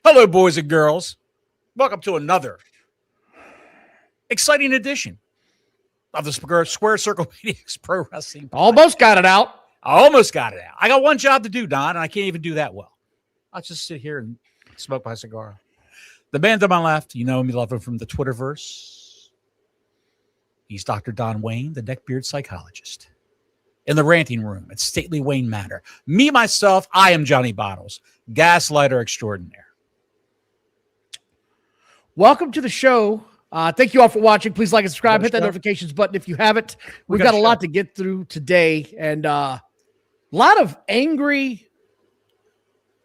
Hello, boys and girls. Welcome to another exciting edition of the Square Circle Maniacs Pro Wrestling Podcast. Almost got it out. I almost got it out. I got one job to do, Don, and I can't even do that well. I'll just sit here and smoke my cigar. The man to my left, you know him, you love him from the Twitterverse. He's Dr. Don Wayne, the neckbeard psychologist. In the ranting room at Stately Wayne Manor. Me, myself, I am Johnny Bottles, gaslighter extraordinaire. Welcome to the show. Thank you all for watching. Please like and subscribe. Hit that notifications button if you haven't. We've got a lot to get through today, and a lot of angry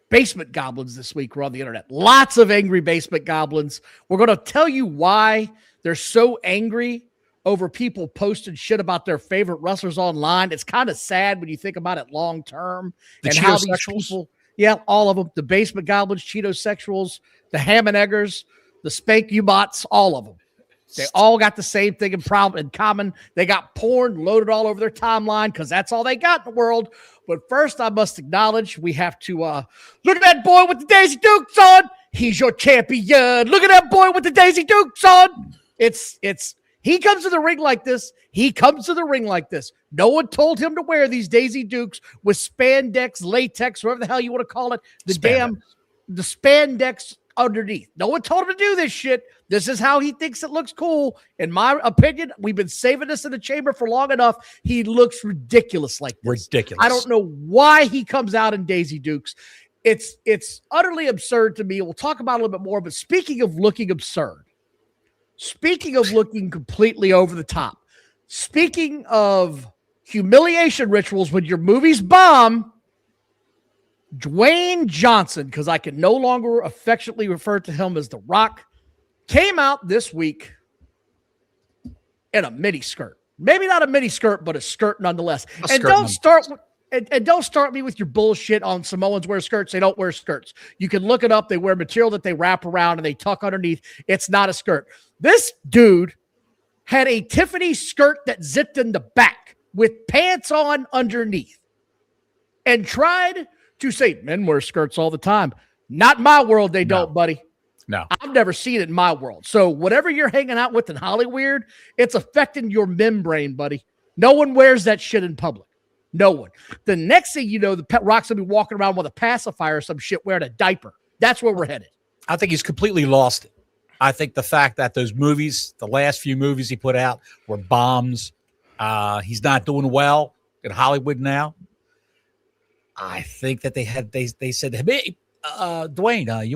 basement goblins this week. We're on the internet. Lots of angry basement goblins. We're going to tell you why they're so angry over people posting shit about their favorite wrestlers online. It's kind of sad when you think about it long term. The and how Cheeto these sexuals? people, yeah, all of them, the basement goblins, Cheeto sexuals, the ham and eggers, the spank you bots, all of them. They all got the same thing in common. They got porn loaded all over their timeline because that's all they got in the world. But first, I must acknowledge we have to look at that boy with the Daisy Dukes on. He's your champion. Look at that boy with the Daisy Dukes on. He comes to the ring like this. He comes to the ring like this. No one told him to wear these Daisy Dukes with spandex, latex, whatever the hell you want to call it. The spandex underneath. No one told him to do this shit. This is how he thinks it looks cool. In my opinion, we've been saving this in the chamber for long enough. He looks ridiculous like this. Ridiculous. I don't know why he comes out in Daisy Dukes. It's utterly absurd to me. We'll talk about it a little bit more, but speaking of looking absurd, speaking of looking completely over the top, speaking of humiliation rituals when your movies bomb, Dwayne Johnson, because I can no longer affectionately refer to him as The Rock, came out this week in a mini skirt. Maybe not a mini skirt, but a skirt nonetheless. And don't start me with your bullshit on Samoans wear skirts. They don't wear skirts. You can look it up. They wear material that they wrap around and they tuck underneath. It's not a skirt. This dude had a Tiffany skirt that zipped in the back with pants on underneath and tried to say men wear skirts all the time. Not in my world, they don't, buddy. No. I've never seen it in my world. So whatever you're hanging out with in Hollywood, it's affecting your membrane, buddy. No one wears that shit in public. No one. The next thing you know, the Rock's gonna be walking around with a pacifier or some shit wearing a diaper. That's where we're headed. I think he's completely lost it. I think the fact that those movies, the last few movies he put out were bombs. He's not doing well in Hollywood now. I think that they said, hey, Dwayne,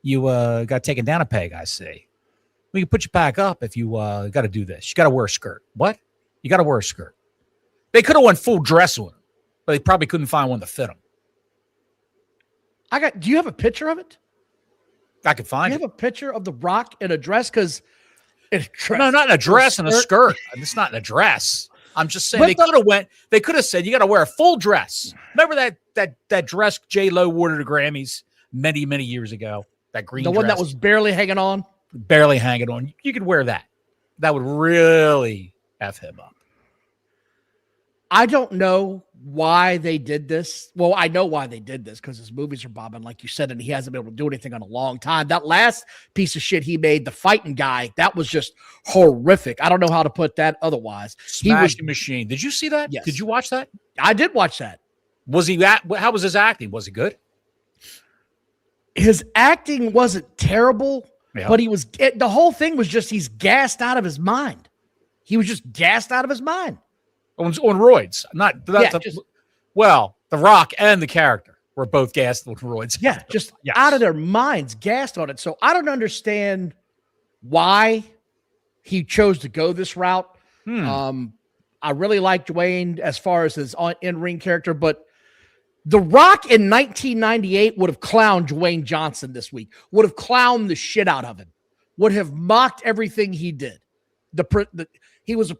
you got taken down a peg, I see. We can put you back up if you got to do this. You got to wear a skirt. What? You got to wear a skirt. They could have went full dress with him, but they probably couldn't find one to fit him. Do you have a picture of it? I could find it. Do you have a picture of The Rock in a dress? Because no, not in a dress and a skirt. It's not in a dress. I'm just saying they could have said you got to wear a full dress. Remember that dress J-Lo wore to the Grammys many, many years ago? That green dress. The one that was barely hanging on? Barely hanging on. You could wear that. That would really F him up. I don't know why they did this. Well, I know why they did this because his movies are bombing, like you said, and he hasn't been able to do anything in a long time. That last piece of shit he made, the fighting guy, that was just horrific. I don't know how to put that otherwise. Smashing Machine. Did you see that? Yes. Did you watch that? I did watch that. How was his acting? Was he good? His acting wasn't terrible, but the whole thing was just he's gassed out of his mind. He was just gassed out of his mind. On roids. Well, The Rock and the character were both gassed on roids. Yeah, just out of their minds, gassed on it. So I don't understand why he chose to go this route. I really like Dwayne as far as his in-ring character, but The Rock in 1998 would have clowned Dwayne Johnson this week, would have clowned the shit out of him, would have mocked everything he did. He was a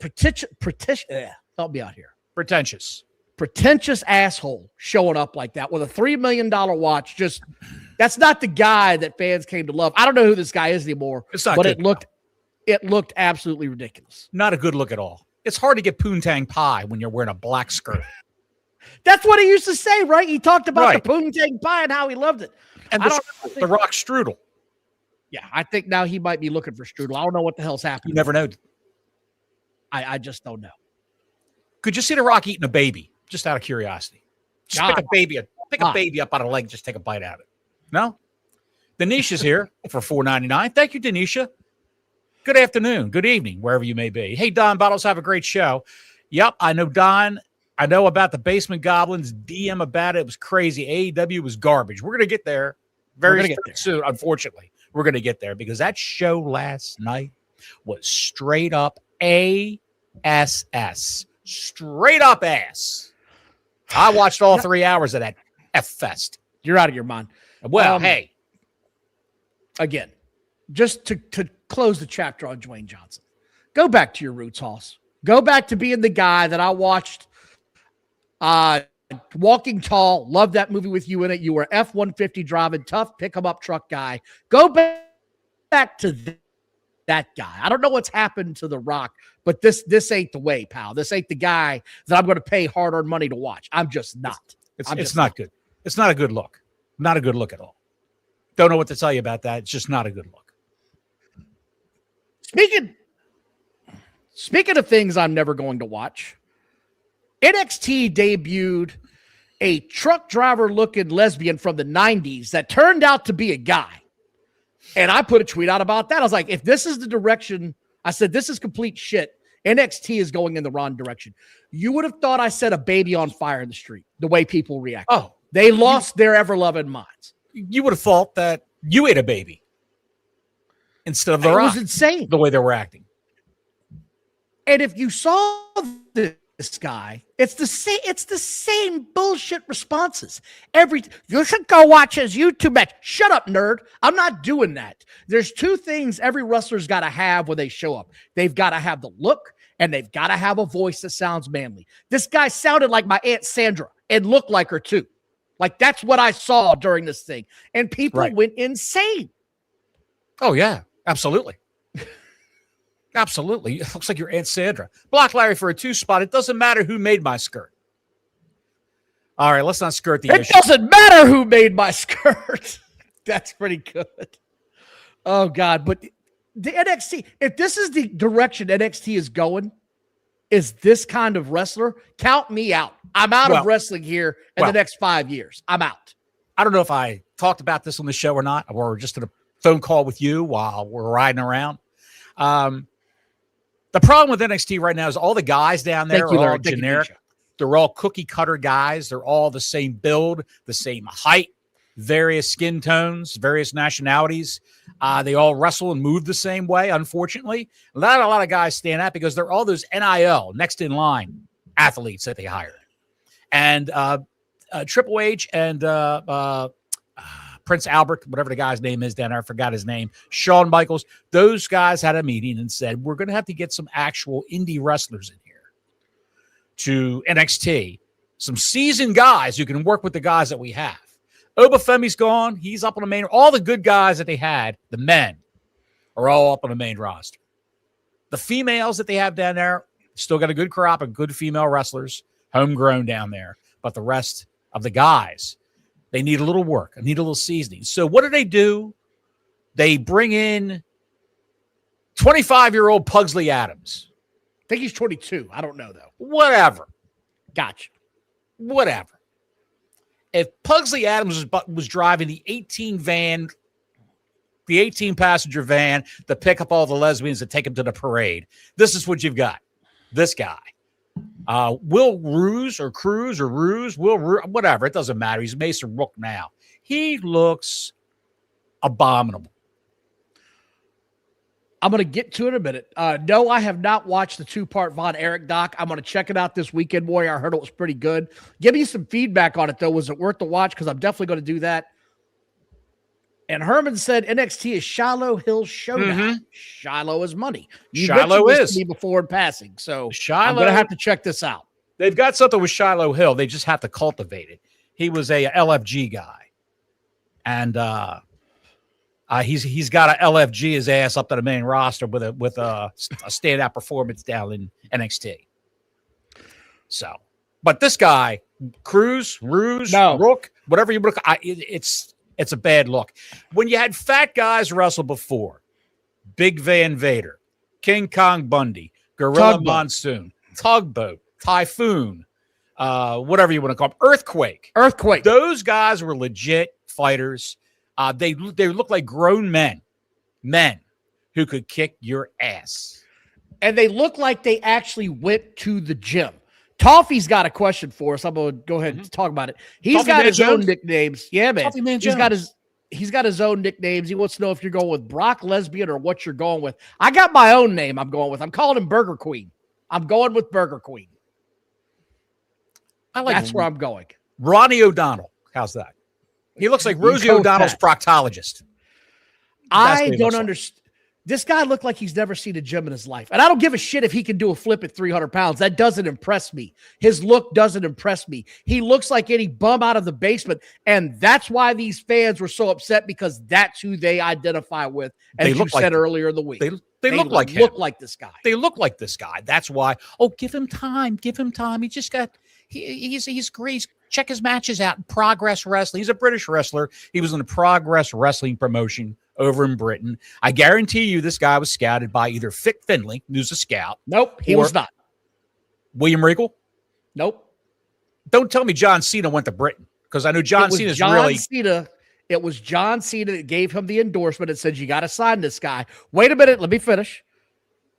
help me out here. Pretentious asshole showing up like that with a $3 million watch. That's not the guy that fans came to love. I don't know who this guy is anymore, but it looked absolutely ridiculous. Not a good look at all. It's hard to get poontang pie when you're wearing a black skirt. That's what he used to say, right? He talked about the poontang pie and how he loved it. And the Rock strudel. Yeah, I think now he might be looking for strudel. I don't know what the hell's happening. You never know. I just don't know. Could you see the Rock eating a baby? Just out of curiosity. Just pick a baby up out of a leg, just take a bite out of it. No? Denisha's here for $4.99. Thank you, Denisha. Good afternoon. Good evening, wherever you may be. Hey, Don Bottles, have a great show. Yep, I know Don. I know about the Basement Goblins. DM about it. It was crazy. AEW was garbage. We're going to get there very soon, unfortunately. We're going to get there because that show last night was straight up ASS. Straight up ass. I watched all 3 hours of that F-Fest. You're out of your mind. Well, hey. Again, just to close the chapter on Dwayne Johnson, go back to your roots, Hoss. Go back to being the guy that I watched Walking Tall. Loved that movie with you in it. You were F-150 driving, tough pick-em-up truck guy. Go back to that guy. I don't know what's happened to The Rock, but this ain't the way, pal. This ain't the guy that I'm going to pay hard-earned money to watch. I'm just not. It's not good. It's not a good look. Not a good look at all. Don't know what to tell you about that. It's just not a good look. Speaking of things I'm never going to watch, NXT debuted a truck driver-looking lesbian from the 90s that turned out to be a guy. And I put a tweet out about that. I was like, if this is the direction, I said, this is complete shit. NXT is going in the wrong direction. You would have thought I set a baby on fire in the street, the way people react. Oh, they lost their ever-loving minds. You would have thought that you ate a baby instead of The Rock. It was insane. The way they were acting. And if you saw this guy, it's the same bullshit responses. You should go watch his YouTube match. Shut up, nerd. I'm not doing that. There's two things every wrestler's got to have when they show up. They've got to have the look, and they've got to have a voice that sounds manly. This guy sounded like my Aunt Sandra and looked like her too. Like, that's what I saw during this thing. And people went insane. Oh, yeah. Absolutely. Absolutely. It looks like your Aunt Sandra. Block Larry for a 2-spot. It doesn't matter who made my skirt. All right, let's not skirt the issue. It doesn't matter who made my skirt. That's pretty good. Oh, God. But the NXT, if this is the direction NXT is going, is this kind of wrestler, count me out. I'm out of wrestling here in the next 5 years. I'm out. I don't know if I talked about this on the show or not, or just in a phone call with you while we're riding around. The problem with NXT right now is all the guys down there are all generic. They're all cookie cutter guys. They're all the same build, the same height, various skin tones, various nationalities. They all wrestle and move the same way, unfortunately. Not a lot of guys stand out because they're all those NIL, next in line athletes that they hired. And Triple H and Prince Albert, whatever the guy's name is down there, I forgot his name, Shawn Michaels, those guys had a meeting and said, we're going to have to get some actual indie wrestlers in here to NXT, some seasoned guys who can work with the guys that we have. Obafemi's gone. He's up on the main. All the good guys that they had, the men, are all up on the main roster. The females that they have down there, still got a good crop of good female wrestlers, homegrown down there. But the rest of the guys, they need a little work, need a little seasoning. So what do? They bring in 25-year-old Pugsley Adams. I think he's 22. I don't know, though. Whatever. Gotcha. Whatever. If Pugsley Adams was driving the 18-passenger van to pick up all the lesbians and take them to the parade, this is what you've got. This guy. Will Ruse or Cruz or Ruse, whatever. It doesn't matter. He's Mason Rook now. He looks abominable. I'm going to get to it in a minute. No, I have not watched the 2-part Von Erich doc. I'm going to check it out this weekend, Warrior. I heard it was pretty good. Give me some feedback on it, though. Was it worth the watch? Because I'm definitely going to do that. And Herman said NXT is Shiloh Hill Showdown. Mm-hmm. Shiloh is money. You Shiloh mentioned this to me before in passing, so I'm going to have to check this out. They've got something with Shiloh Hill. They just have to cultivate it. He was a LFG guy, and he's got to LFG his ass up to the main roster with a standout performance down in NXT. So, but this guy, Cruz, Ruse, Rook, whatever you look, It's a bad look. When you had fat guys wrestle before, Big Van Vader, King Kong Bundy, Gorilla Tugboat. Monsoon, Tugboat, Typhoon, whatever you want to call them, Earthquake. Those guys were legit fighters. They look like grown men who could kick your ass. And they look like they actually went to the gym. Toffee's got a question for us. I'm going to go ahead and talk about it. He's Toffee got Man his Jones? own nicknames. Yeah, man. Toffee Man He's got his own nicknames. He wants to know if you're going with Brock Lesbian or what you're going with. I got my own name I'm going with. I'm calling him Burger Queen. I'm going with Burger Queen. That's where I'm going. Ronnie O'Donnell. How's that? He looks like Rosie O'Donnell's proctologist. I don't understand. This guy looked like he's never seen a gym in his life. And I don't give a shit if he can do a flip at 300 pounds. That doesn't impress me. His look doesn't impress me. He looks like any bum out of the basement. And that's why these fans were so upset, because that's who they identify with, as you said earlier in the week. They look like him. Look like this guy. They look like this guy. That's why. Oh, give him time. Give him time. He just got he's great. Check his matches out in Progress Wrestling. He's a British wrestler. He was in the Progress Wrestling promotion over in Britain. I guarantee you this guy was scouted by either Fick Finley, who's a scout. Nope, he was not. William Regal? Nope. Don't tell me John Cena went to Britain, because I know John Cena's really... It was John Cena that gave him the endorsement and said, you got to sign this guy. Wait a minute, let me finish.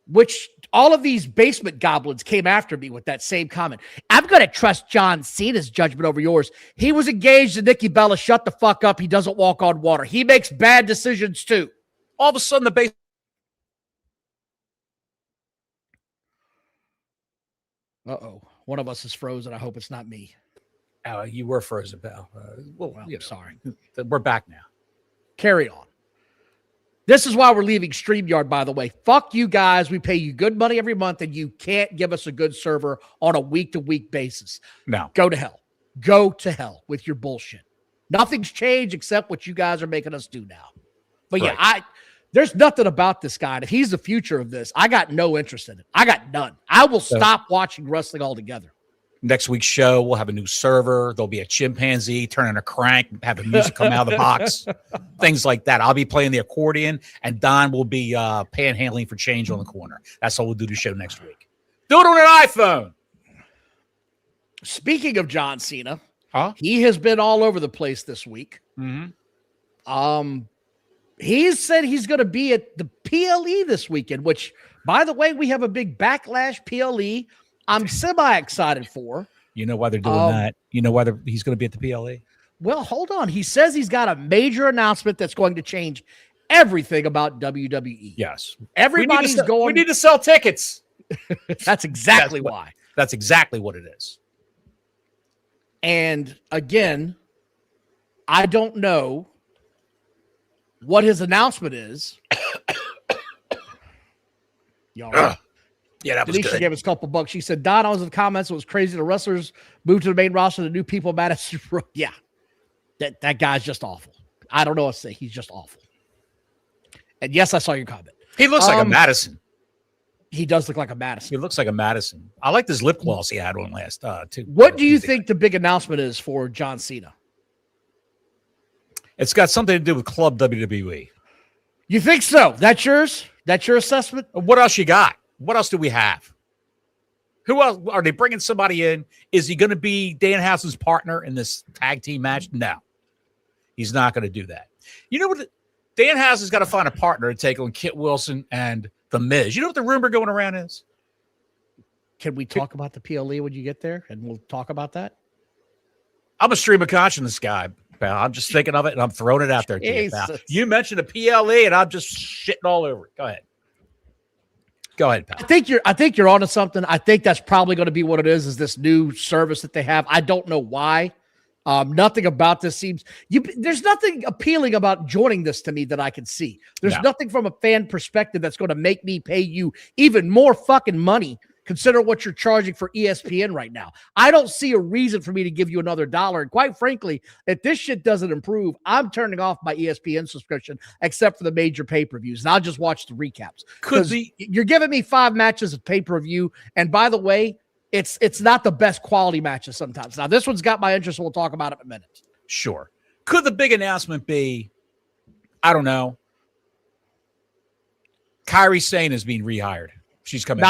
Which all of these basement goblins came after me with that same comment. I'm going to trust John Cena's judgment over yours. He was engaged to Nikki Bella. Shut the fuck up. He doesn't walk on water. He makes bad decisions too. All of a sudden, the base... Uh-oh. One of us is frozen. I hope it's not me. You were frozen, pal. Well, sorry. We're back now. Carry on. This is why we're leaving StreamYard, by the way. Fuck you guys. We pay you good money every month, and you can't give us a good server on a week-to-week basis. No. Go to hell. Go to hell with your bullshit. Nothing's changed except what you guys are making us do now. But right. Yeah, there's nothing about this guy. And if he's the future of this, I got no interest in it. I got none. I will stop watching wrestling altogether. Next week's show, we'll have a new server. There'll be a chimpanzee turning a crank, having music come out of the box, things like that. I'll be playing the accordion, and Don will be panhandling for change on the corner. That's how we'll do the show next week. Do it on an iPhone. Speaking of John Cena, he has been all over the place this week. Mm-hmm. He said he's going to be at the PLE this weekend, which, by the way, we have a big Backlash PLE. I'm semi-excited for. You know why they're doing that? You know why he's going to be at the PLE? Well, hold on. He says he's got a major announcement that's going to change everything about WWE. Yes. Everybody's going. We need to sell tickets. That's exactly why. That's exactly what it is. And again, I don't know what his announcement is. Y'all. Yeah, that was Denisha good. gave us a couple bucks. She said, Don, I was in the comments. It was crazy. The wrestlers moved to the main roster. The new people, Madison. Yeah. That guy's just awful. I don't know what to say. He's just awful. And yes, I saw your comment. He looks like a Madison. He does look like a Madison. He looks like a Madison. I like this lip gloss he had on last, too. What do you think the big announcement is for John Cena? It's got something to do with Club WWE. You think so? That's yours? That's your assessment? What else you got? What else do we have? Who else? Are they bringing somebody in? Is he going to be Danhausen's partner in this tag team match? No. He's not going to do that. You know what? Danhausen's got to find a partner to take on Kit Wilson and The Miz. You know what the rumor going around is? Can we talk about the PLE when you get there? And we'll talk about that? I'm a stream of consciousness guy, pal. I'm just thinking of it, and I'm throwing it out there to you, pal. You mentioned a PLE, and I'm just shitting all over it. Go ahead. Go ahead, pal. I think you're onto something. I think that's probably going to be what it is this new service that they have. I don't know why. Nothing about this seems there's nothing appealing about joining this to me that I can see. There's nothing from a fan perspective that's going to make me pay you even more fucking money. Consider what you're charging for ESPN right now. I don't see a reason for me to give you another $1. And quite frankly, if this shit doesn't improve, I'm turning off my ESPN subscription, except for the major pay-per-views. And I'll just watch the recaps. You're giving me 5 matches of pay-per-view. And by the way, it's not the best quality matches sometimes. Now, this one's got my interest. We'll talk about it in a minute. Sure. could the big announcement be? I don't know. Kairi Sane is being rehired. She's coming.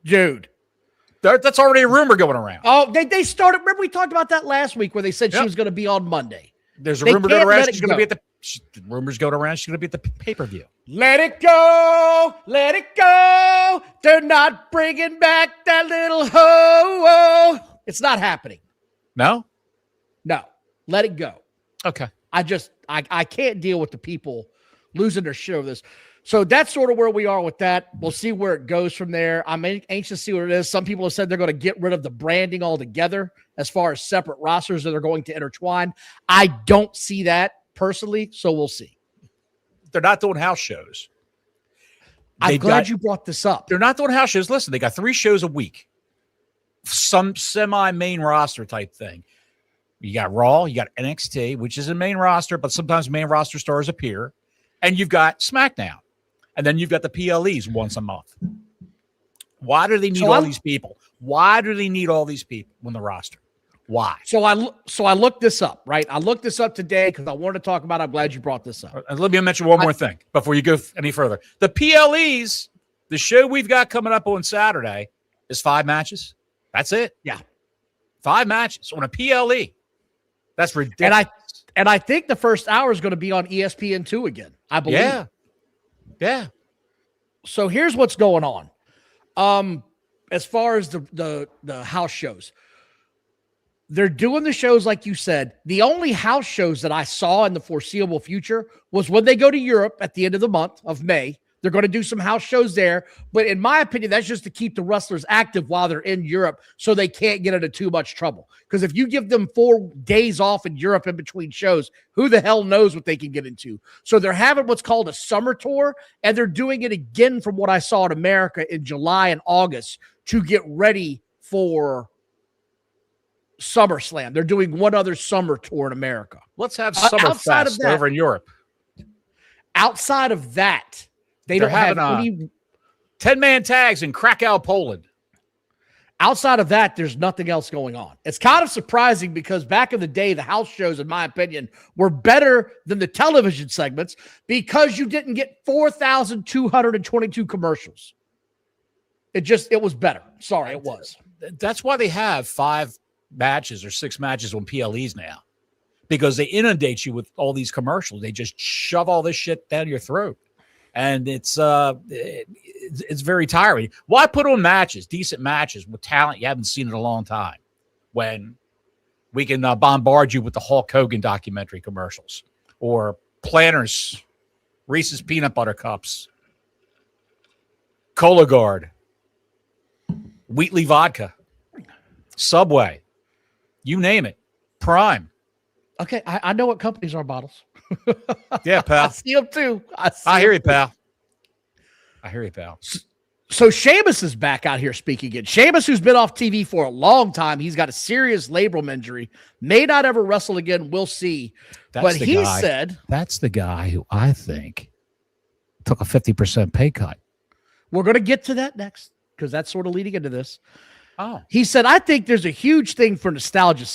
Dude. That's already a rumor going around. Oh, they started. Remember we talked about that last week where they said she was going to be on Monday. There's a rumor going around she's going to be at the rumors going around she's going to be at the pay-per-view. Let it go. Let it go. They're not bringing back that little ho. It's not happening. No? No. Let it go. Okay. I can't deal with the people losing their shit over this. So that's sort of where we are with that. We'll see where it goes from there. I'm anxious to see what it is. Some people have said they're going to get rid of the branding altogether as far as separate rosters that they're going to intertwine. I don't see that personally, so we'll see. They're not doing house shows. I'm glad you brought this up. They're not doing house shows. Listen, they got 3 shows a week. Some semi-main roster type thing. You got Raw, you got NXT, which is a main roster, but sometimes main roster stars appear. And you've got SmackDown. And then you've got the PLEs once a month. Why do they need all these people? Why do they need all these people on the roster? Why? So I looked this up, right? I looked this up today because I wanted to talk about it. I'm glad you brought this up. Let me mention one more thing before you go any further. The PLEs, the show we've got coming up on Saturday is 5 matches. That's it. Yeah. 5 matches on a PLE. That's ridiculous. And I think the first hour is going to be on ESPN2 again, I believe. Yeah. So here's what's going on. As far as the house shows, they're doing the shows like you said. The only house shows that I saw in the foreseeable future was when they go to Europe at the end of the month of May. They're going to do some house shows there. But in my opinion, that's just to keep the wrestlers active while they're in Europe so they can't get into too much trouble. Because if you give them 4 days off in Europe in between shows, who the hell knows what they can get into? So they're having what's called a summer tour, and they're doing it again from what I saw in America in July and August to get ready for SummerSlam. They're doing one other summer tour in America. Let's have Summerfest over in Europe. Outside of that, They don't have any 10-man tags in Krakow, Poland. Outside of that, there's nothing else going on. It's kind of surprising because back in the day, the house shows, in my opinion, were better than the television segments because you didn't get 4,222 commercials. It was better. Sorry, it was. That's why they have 5 matches or 6 matches on PLEs now, because they inundate you with all these commercials. They just shove all this shit down your throat. And it's very tiring. Why put on matches, decent matches with talent you haven't seen in a long time, when we can bombard you with the Hulk Hogan documentary commercials or Planters, Reese's Peanut Butter Cups, Cologuard, Wheatley Vodka, Subway, you name it, Prime. Okay, I know what companies are bottles. Yeah, pal. I see them too. I hear you, pal. So Sheamus is back out here speaking again. Sheamus, who's been off TV for a long time, he's got a serious labrum injury. May not ever wrestle again. We'll see. But he said... That's the guy who I think took a 50% pay cut. We're going to get to that next, because that's sort of leading into this. Oh. He said, I think there's a huge thing for nostalgia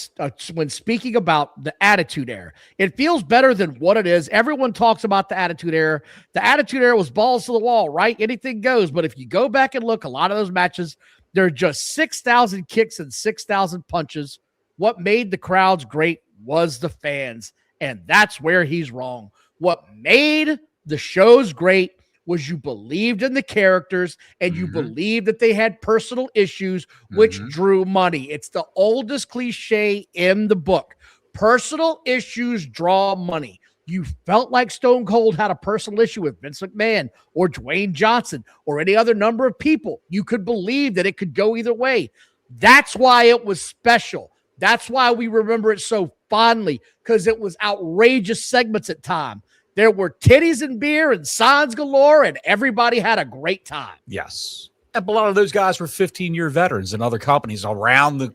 when speaking about the Attitude Era. It feels better than what it is. Everyone talks about the Attitude Era. The Attitude Era was balls to the wall, right? Anything goes. But if you go back and look, a lot of those matches, they're just 6,000 kicks and 6,000 punches. What made the crowds great was the fans. And that's where he's wrong. What made the shows great was you believed in the characters and you believed that they had personal issues, which drew money. It's the oldest cliche in the book. Personal issues draw money. You felt like Stone Cold had a personal issue with Vince McMahon or Dwayne Johnson or any other number of people. You could believe that it could go either way. That's why it was special. That's why we remember it so fondly, because it was outrageous segments at time. There were titties and beer and signs galore, and everybody had a great time. Yes. And a lot of those guys were 15-year veterans in other companies around the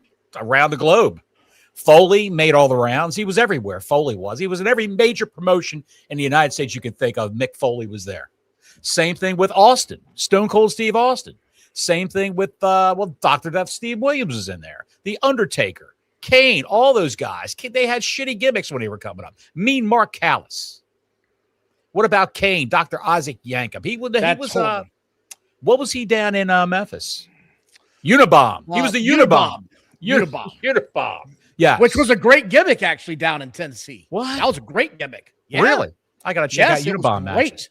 globe. Foley made all the rounds. He was everywhere. Foley was. He was in every major promotion in the United States you could think of. Mick Foley was there. Same thing with Austin. Stone Cold Steve Austin. Same thing with, Dr. Death Steve Williams is in there. The Undertaker. Kane, all those guys. They had shitty gimmicks when they were coming up. Mean Mark Callis. What about Kane? Dr. Isaac Yankem. He was what was he down in Memphis? Unabomb. He was the Unabomb. Unabomb. Yeah. Which was a great gimmick actually down in Tennessee. What? That was a great gimmick. Yeah. Really? I got to check out Yes, Unabomb matches.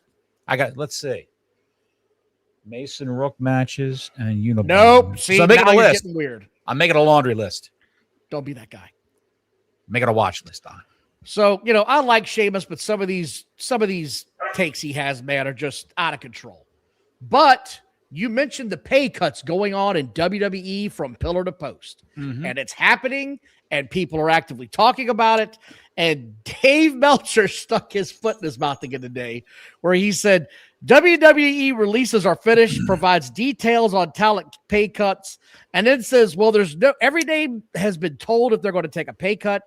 Let's see. Mason Rook matches and Unabomb. Nope. See, so I'm making now a you're list. getting weird. I'm making a laundry list. Don't be that guy. Making a watch list on. So, I like Sheamus, but some of these takes he has, man, are just out of control. But you mentioned the pay cuts going on in WWE from pillar to post. Mm-hmm. And it's happening, and people are actively talking about it. And Dave Meltzer stuck his foot in his mouth again today, where he said, WWE releases are finished, provides details on talent pay cuts, and then says, well, every name has been told if they're going to take a pay cut.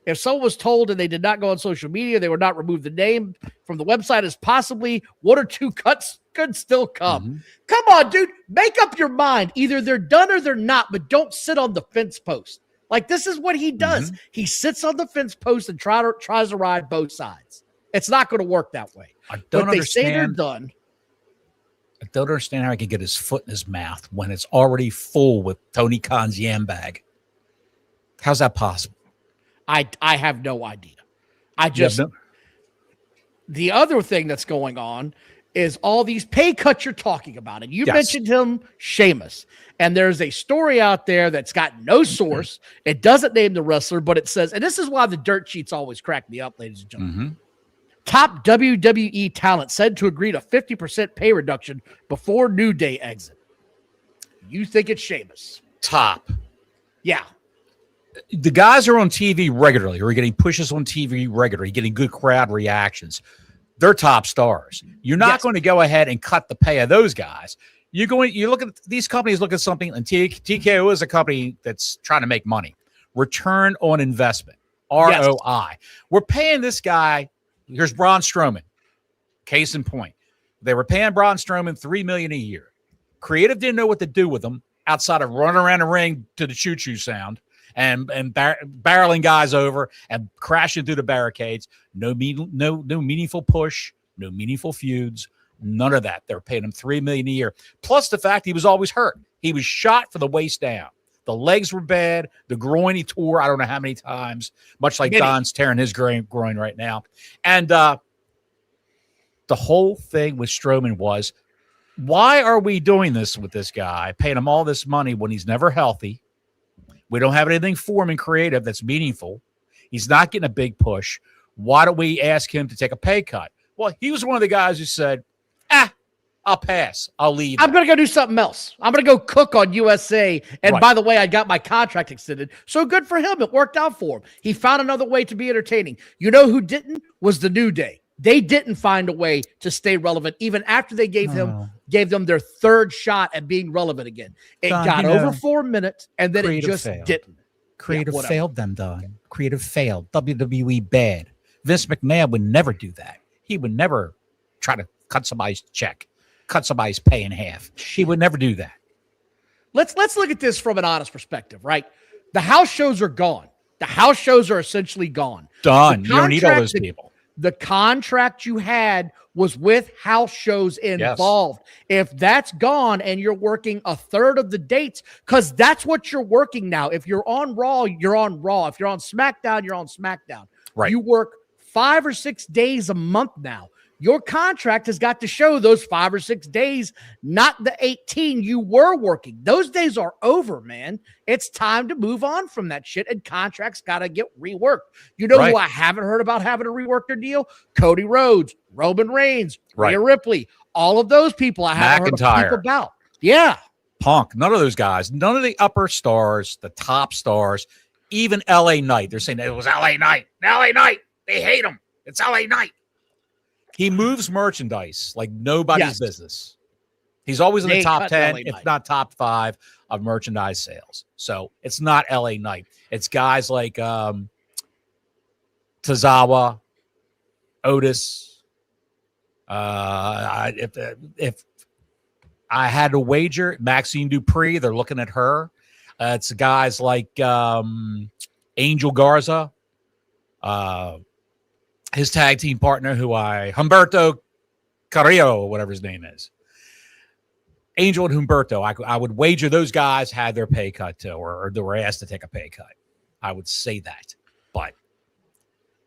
If someone was told and they did not go on social media, they would not remove the name from the website, as possibly one or two cuts could still come. Mm-hmm. Come on, dude. Make up your mind. Either they're done or they're not, but don't sit on the fence post. Like, this is what he does. Mm-hmm. He sits on the fence post and tries to ride both sides. It's not going to work that way. I don't understand. They say they're done. I don't understand how he could get his foot in his mouth when it's already full with Tony Khan's yam bag. How's that possible? I have no idea. The other thing that's going on is all these pay cuts you're talking about. And you mentioned him, Sheamus. And there's a story out there that's got no source. It doesn't name the wrestler, but it says, and this is why the dirt sheets always crack me up, ladies and gentlemen. Mm-hmm. Top WWE talent said to agree to 50% pay reduction before New Day exit. You think it's Sheamus? Top. Yeah. The guys are on TV regularly, or are getting pushes on TV regularly, getting good crowd reactions. They're top stars. You're not going to go ahead and cut the pay of those guys. You look at these companies, look at something, and TKO is a company that's trying to make money. Return on investment, ROI. Yes. We're paying this guy. Here's Braun Strowman. Case in point. They were paying Braun Strowman $3 million a year. Creative didn't know what to do with them outside of running around the ring to the choo-choo sound and barreling guys over and crashing through the barricades. No meaningful push, no meaningful feuds, none of that. They were paying him $3 million a year. Plus the fact he was always hurt. He was shot from the waist down. The legs were bad. The groin he tore, I don't know how many times, much like Don's tearing his groin right now. And the whole thing with Strowman was, why are we doing this with this guy, paying him all this money when he's never healthy? We don't have anything for him in creative that's meaningful. He's not getting a big push. Why don't we ask him to take a pay cut? Well, he was one of the guys who said, I'll pass. I'll leave. I'm going to go do something else. I'm going to go cook on USA. And by the way, I got my contract extended. So good for him. It worked out for him. He found another way to be entertaining. You know who didn't? Was the New Day. They didn't find a way to stay relevant, even after they gave them their third shot at being relevant again. It got over 4 minutes, and then it just didn't. Creative failed them, Don. Creative failed. WWE bad. Vince McMahon would never do that. He would never try to cut somebody's check, cut somebody's pay in half. He would never do that. Let's look at this from an honest perspective, right? The house shows are gone. The house shows are essentially gone. Done. You don't need all those people. The contract you had was with house shows involved. Yes. If that's gone and you're working a third of the dates, because that's what you're working now. If you're on Raw, you're on Raw. If you're on SmackDown, you're on SmackDown. Right. You work 5 or 6 days a month now. Your contract has got to show those 5 or 6 days, not the 18 you were working. Those days are over, man. It's time to move on from that shit, and contracts got to get reworked. You know who I haven't heard about having to rework their deal? Cody Rhodes, Roman Reigns, Rhea Ripley. All of those people I haven't heard about. Yeah. Punk, none of those guys, none of the upper stars, the top stars, even LA Knight. They're saying it was LA Knight. LA Knight. They hate him. It's LA Knight. He moves merchandise like nobody's business. He's always in the top 10, if not top 5 of merchandise sales. So it's not LA Knight. It's guys like Tozawa, Otis. If I had to wager, Maxine Dupree, they're looking at her. It's guys like Angel Garza, his tag team partner, Humberto Carrillo, whatever his name is. Angel and Humberto, I would wager those guys had their pay cut too, or they were asked to take a pay cut. I would say that. But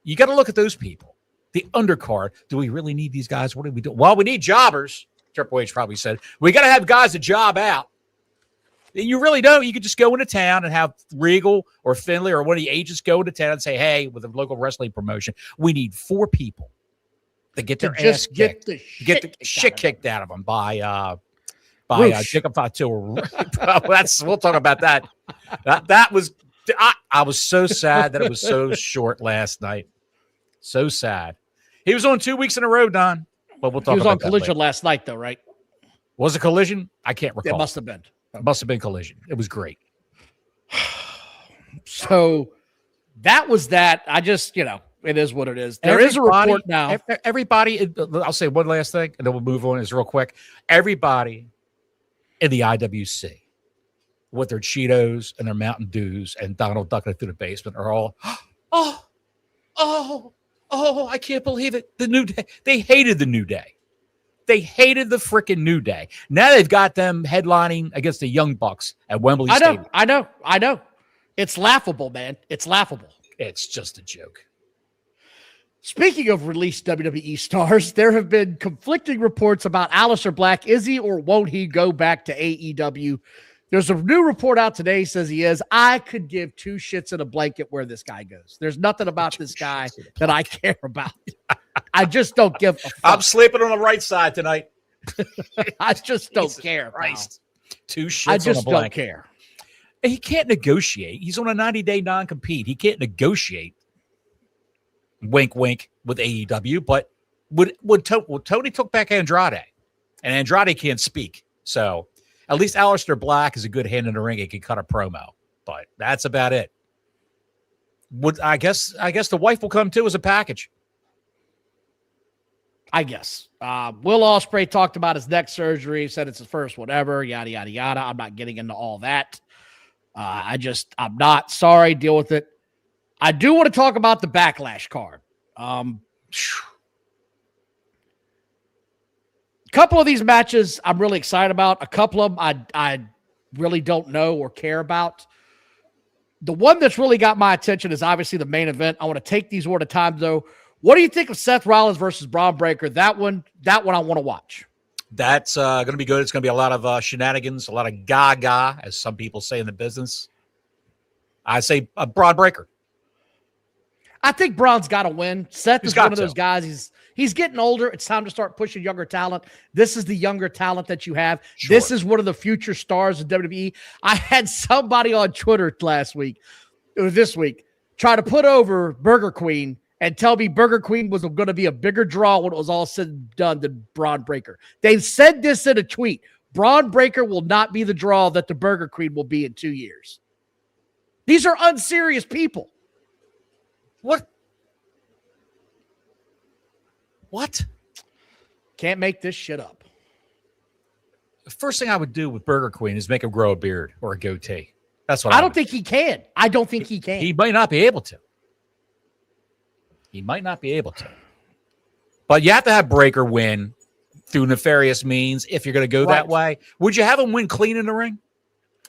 you got to look at those people. The undercard, do we really need these guys? What do we do? Well, we need jobbers, Triple H probably said. We got to have guys to job out. You really don't. You could just go into town and have Regal or Finlay or one of the agents go into town and say, hey, with a local wrestling promotion, we need 4 people to get their ass kicked. Get the shit kicked out of them by Jacob Fatu. We'll talk about that. That was I was so sad that it was so short last night. So sad. He was on 2 weeks in a row, Don. But we'll talk about that. He was on Collision last night, though, right? Was it Collision? I can't recall. It must have been. It must have been Collision. It was great. So that was that. I just, it is what it is. There is a report now. Everybody, I'll say one last thing, and then we'll move on. It's real quick. Everybody in the IWC with their Cheetos and their Mountain Dews and Donald Duck through the basement are all, I can't believe it. The New Day. They hated the New Day. They hated the freaking New Day. Now they've got them headlining against the Young Bucks at Wembley Stadium. I know. It's laughable, man. It's laughable. It's just a joke. Speaking of released WWE stars, there have been conflicting reports about Aleister Black. Is he or won't he go back to AEW? There's a new report out today says he is. I could give 2 shits in a blanket where this guy goes. There's nothing about this guy that I care about. I just don't give a fuck. I'm sleeping on the right side tonight. I just don't care. Christ. 2 shits I just on a blanket. don't care. He can't negotiate. He's on a 90-day non-compete. He can't negotiate. Wink, wink with AEW. But Tony took back Andrade, and Andrade can't speak. So at least Aleister Black is a good hand in the ring. He can cut a promo, but that's about it. I guess the wife will come too as a package. I guess. Will Ospreay talked about his neck surgery, said it's his first whatever, yada, yada, yada. I'm not getting into all that. I'm not. Sorry, deal with it. I do want to talk about the Backlash card. A couple of these matches I'm really excited about. A couple of them I really don't know or care about. The one that's really got my attention is obviously the main event. I want to take these one at a time, though. What do you think of Seth Rollins versus Braun Breaker? That one I want to watch. That's going to be good. It's going to be a lot of shenanigans, a lot of gaga, as some people say in the business. I say Braun Breaker. I think Braun's got to win. Seth is one of those guys. He's getting older. It's time to start pushing younger talent. This is the younger talent that you have. Sure. This is one of the future stars of WWE. I had somebody on Twitter this week, try to put over Burger Queen and tell me Burger Queen was going to be a bigger draw when it was all said and done than Braun Breaker. They said this in a tweet. Braun Breaker will not be the draw that the Burger Queen will be in 2 years. These are unserious people. What? Can't make this shit up. The first thing I would do with Burger Queen is make him grow a beard or a goatee. That's what I don't think he can. I don't think he can. He might not be able to. But you have to have Breaker win through nefarious means if you're going to go that way. Would you have him win clean in the ring?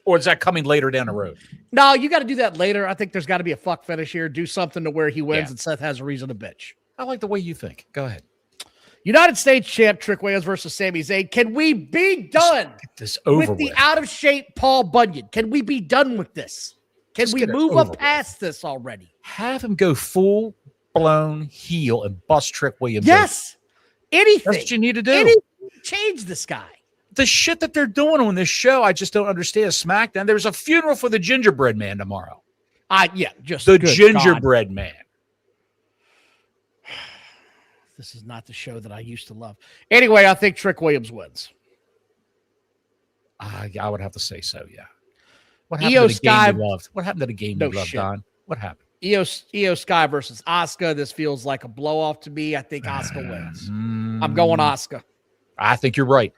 Or is that coming later down the road? No, you got to do that later. I think there's got to be a fuck finish here. Do something to where he wins and Seth has a reason to bitch. I like the way you think. Go ahead. United States champ Trick Williams versus Sami Zayn. Can we be done with the out-of-shape Paul Bunyan? Can we be done with this? Can we move up past this already? Have him go full-blown heel and bust Trick Williams. Yes. Anything. That's what you need to do. Anything. Change this guy. The shit that they're doing on this show, I just don't understand. SmackDown. There's a funeral for the gingerbread man tomorrow. Just the gingerbread man. This is not the show that I used to love. Anyway, I think Trick Williams wins. I would have to say so, yeah. What happened to the game you loved? What happened to the game you loved, Don? What happened? Io Sky versus Asuka. This feels like a blow-off to me. I think Asuka wins. I'm going Asuka. I think you're right.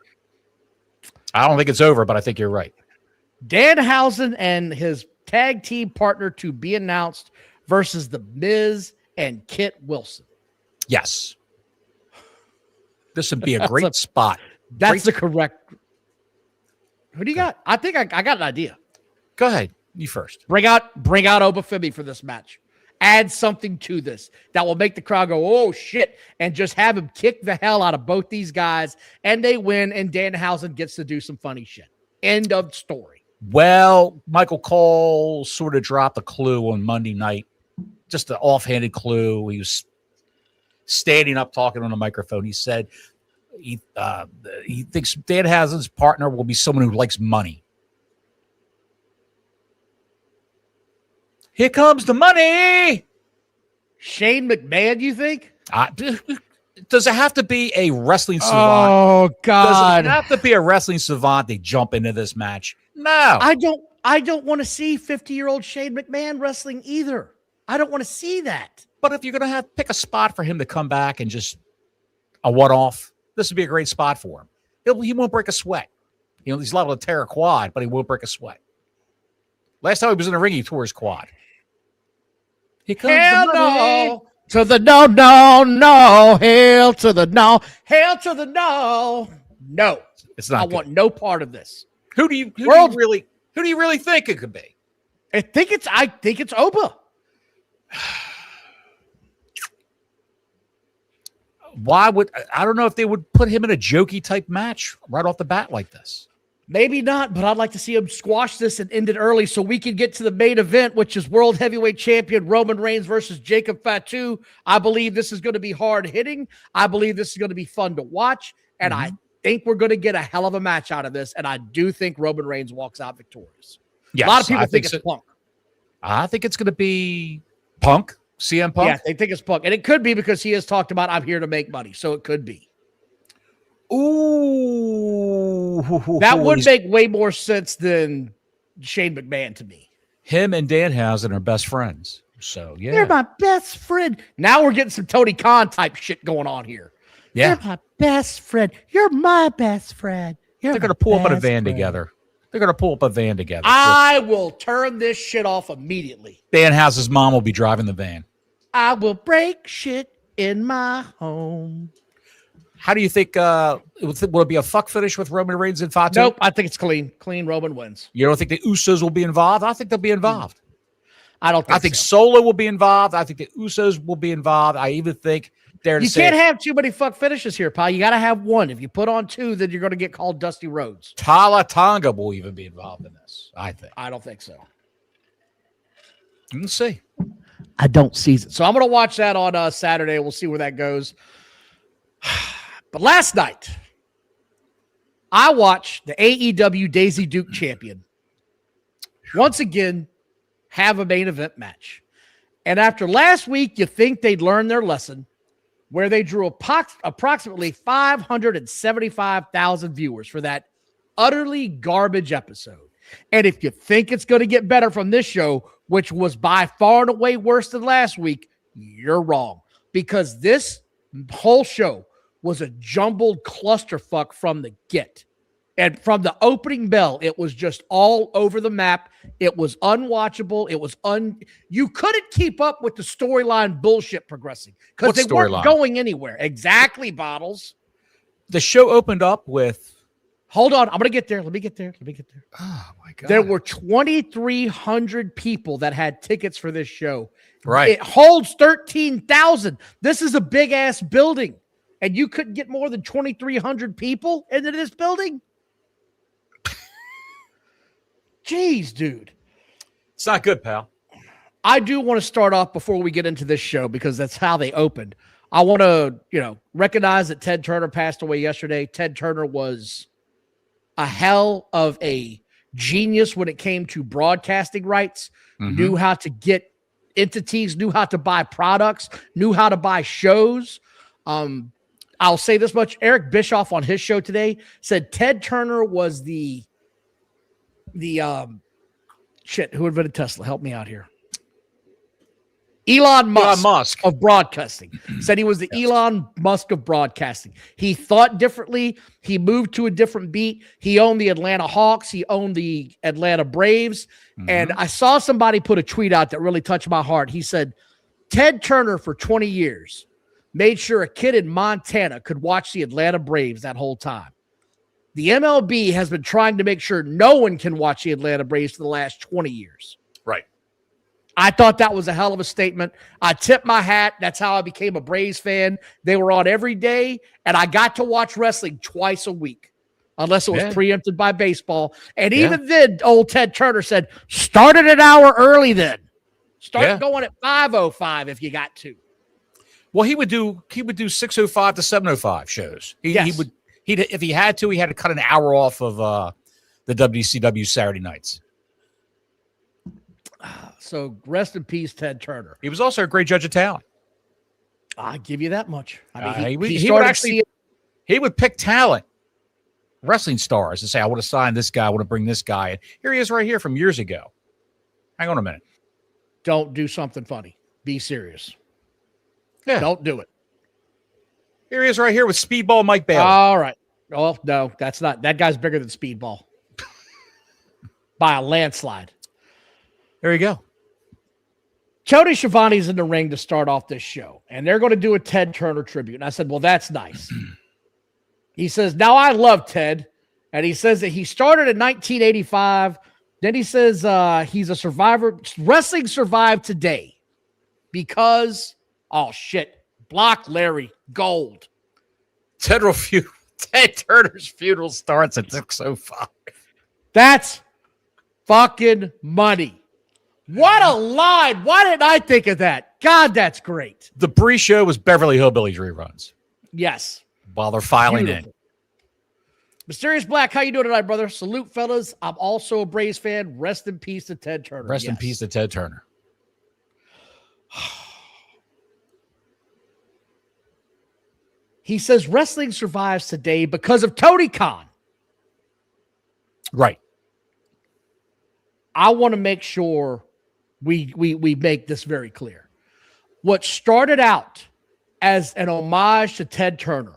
I don't think it's over, but I think you're right. Danhausen and his tag team partner to be announced versus The Miz and Kit Wilson. Yes. This would be a great spot. That's the correct. Who do you got? I think I got an idea. Go ahead. You first. Bring out Obafemi for this match. Add something to this that will make the crowd go, oh, shit, and just have him kick the hell out of both these guys, and they win, and Danhausen gets to do some funny shit. End of story. Well, Michael Cole sort of dropped a clue on Monday night, just an offhanded clue. He was standing up talking on a microphone. He said he thinks Danhausen's partner will be someone who likes money. Here comes the money. Shane McMahon, you think? Does it have to be a wrestling savant? Oh, God. Does it have to be a wrestling savant to jump into this match? No. I don't want to see 50-year-old Shane McMahon wrestling either. I don't want to see that. But if you're going to pick a spot for him to come back and just a one-off, this would be a great spot for him. He won't break a sweat. He's liable to tear a quad, but he won't break a sweat. Last time he was in the ring, he tore his quad. Here comes Hell the money. no. To the no, no, no. Hail to the no. Hail to the no. No. It's not. I want no part of this. Who do you really think it could be? I think it's Oba. I don't know if they would put him in a jokey type match right off the bat like this. Maybe not, but I'd like to see him squash this and end it early so we can get to the main event, which is World Heavyweight Champion Roman Reigns versus Jacob Fatu. I believe this is going to be hard hitting. I believe this is going to be fun to watch. And I think we're going to get a hell of a match out of this. And I do think Roman Reigns walks out victorious. Yes, a lot of people think it's Punk. I think it's going to be Punk, CM Punk. Yeah, they think it's Punk. And it could be because he has talked about, I'm here to make money. So it could be. Ooh. That would make way more sense than Shane McMahon to me. Him and Danhausen are best friends. So, yeah. You're my best friend. Now we're getting some Tony Khan type shit going on here. Yeah. You're my best friend. You're my best friend. They're going to pull up in a van together. They're going to pull up a van together. I will turn this shit off immediately. Danhausen's mom will be driving the van. I will break shit in my home. How do you think, will it be a fuck finish with Roman Reigns and Fatu? Nope, I think it's clean. Clean, Roman wins. You don't think the Usos will be involved? I think they'll be involved. I think so. Solo will be involved. I think the Usos will be involved. I even think you can't have too many fuck finishes here, pal. You got to have one. If you put on two, then you're going to get called Dusty Rhodes. Tala Tonga will even be involved in this, I think. I don't think so. Let's see. I don't see it. So I'm going to watch that on Saturday. We'll see where that goes. But last night, I watched the AEW Daisy Duke champion once again have a main event match. And after last week, you think they'd learn their lesson where they drew approximately 575,000 viewers for that utterly garbage episode. And if you think it's going to get better from this show, which was by far and away worse than last week, you're wrong. Because this whole show was a jumbled clusterfuck from the get. And from the opening bell, it was just all over the map. It was unwatchable. It was you couldn't keep up with the storyline bullshit progressing because they weren't going anywhere. Exactly, Bottles. The show opened up with... Hold on. I'm going to get there. Let me get there. Oh, my God. There were 2,300 people that had tickets for this show. Right. It holds 13,000. This is a big-ass building. And you couldn't get more than 2,300 people into this building? Jeez, dude. It's not good, pal. I do want to start off before we get into this show because that's how they opened. I want to, recognize that Ted Turner passed away yesterday. Ted Turner was a hell of a genius when it came to broadcasting rights, knew how to get entities, knew how to buy products, knew how to buy shows. I'll say this much. Eric Bischoff on his show today said Ted Turner was the who invented Tesla? Help me out here. Elon Musk, Musk of broadcasting. Said he was the Elon Musk of broadcasting. He thought differently. He moved to a different beat. He owned the Atlanta Hawks. He owned the Atlanta Braves. And I saw somebody put a tweet out that really touched my heart. He said, Ted Turner for 20 years made sure a kid in Montana could watch the Atlanta Braves that whole time. The MLB has been trying to make sure no one can watch the Atlanta Braves for the last 20 years. Right. I thought that was a hell of a statement. I tipped my hat. That's how I became a Braves fan. They were on every day, and I got to watch wrestling twice a week, unless it was preempted by baseball. And even then, old Ted Turner said, start it an hour early then. Start going at 5:05 if you got to. Well, he would do 6:05 to 7:05 shows. If he had to, he had to cut an hour off of the WCW Saturday nights. So rest in peace, Ted Turner. He was also a great judge of talent. I give you that much. I mean, he would pick talent, wrestling stars, and say, I want to sign this guy. I want to bring this guy. And here he is right here from years ago. Hang on a minute. Don't do something funny. Be serious. Yeah. Don't do it. Here he is right here with Speedball Mike Bailey. All right. Oh, no, that's not. That guy's bigger than Speedball. By a landslide. There you go. Tony Schiavone's in the ring to start off this show, and they're going to do a Ted Turner tribute. And I said, well, that's nice. He says, now I love Ted. And he says that he started in 1985. Then he says he's a survivor. Wrestling survived today because, oh, shit, block Larry, gold. Ted Turner's funeral starts at 6:05. That's fucking money. What a line. Why didn't I think of that? God, that's great. The pre-show was Beverly Hillbillies reruns. Yes. While they're filing in. Mysterious Black, how you doing tonight, brother? Salute, fellas. I'm also a Braves fan. Rest in peace to Ted Turner. Rest in peace to Ted Turner. He says wrestling survives today because of Tony Khan. Right. I want to make sure we make this very clear. What started out as an homage to Ted Turner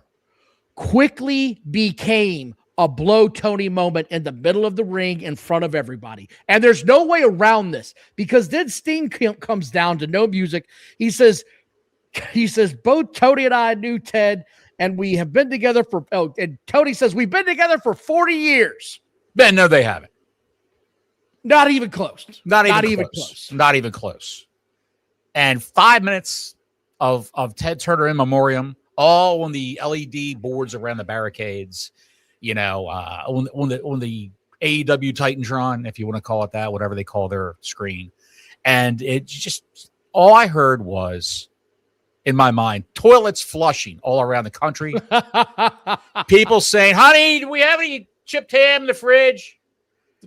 quickly became a blow Tony moment in the middle of the ring in front of everybody. And there's no way around this because then Sting comes down to no music. He says, both Tony and I knew Ted and we have been together and Tony says, we've been together for 40 years. Ben, no, they haven't. Not even close. Not even close. Not even close. And 5 minutes of Ted Turner in memoriam, all on the LED boards around the barricades, you know, on the AEW Titantron, if you want to call it that, whatever they call their screen. And it just, all I heard was, in my mind, toilets flushing all around the country. People saying, honey, do we have any chipped ham in the fridge?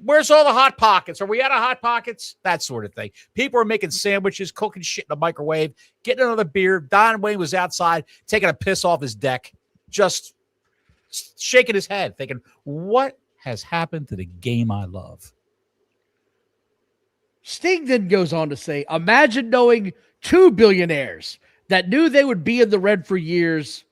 Where's all the Hot Pockets? Are we out of Hot Pockets? That sort of thing. People are making sandwiches, cooking shit in the microwave, getting another beer. Don Wayne was outside taking a piss off his deck, just shaking his head, thinking, what has happened to the game I love? Sting then goes on to say, imagine knowing two billionaires that knew they would be in the red for years,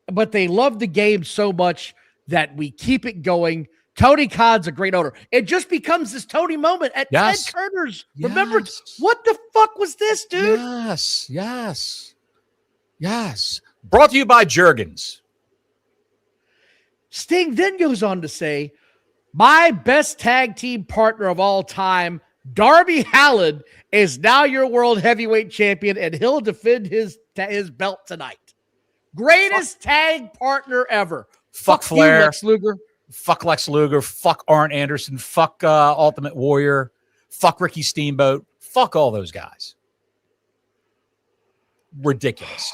but they love the game so much that we keep it going. Tony Khan's a great owner. It just becomes this Tony moment at Ted Turner's. Yes. Remember, what the fuck was this, dude? Yes. Brought to you by Jergens. Sting then goes on to say, my best tag team partner of all time, Darby Allin, is now your world heavyweight champion, and he'll defend his belt tonight. Greatest tag partner ever. Fuck Flair. You, Lex Luger. Fuck Lex Luger. Fuck Arn Anderson. Fuck Ultimate Warrior. Fuck Ricky Steamboat. Fuck all those guys. Ridiculous.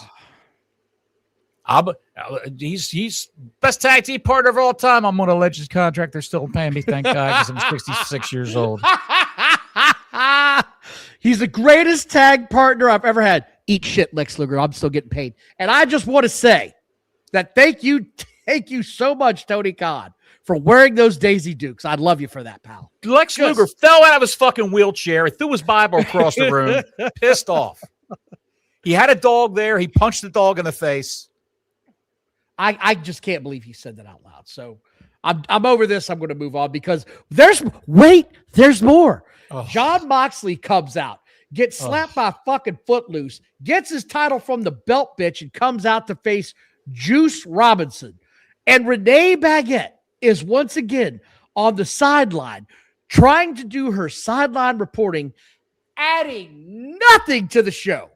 He's best tag team partner of all time. I'm on a Legends contract. They're still paying me, thank God, because I'm 66 years old. He's the greatest tag partner I've ever had. Eat shit, Lex Luger. I'm still getting paid. And I just want to say that thank you so much, Tony Khan, for wearing those Daisy Dukes. I'd love you for that, pal. Lex Luger fell out of his fucking wheelchair, threw his Bible across the room, pissed off. He had a dog there. He punched the dog in the face. I just can't believe he said that out loud. So I'm over this. I'm going to move on because there's more. Oh. Jon Moxley comes out, gets slapped by fucking Footloose, gets his title from the belt bitch, and comes out to face Juice Robinson. And Renee Baguette is once again on the sideline trying to do her sideline reporting, adding nothing to the show.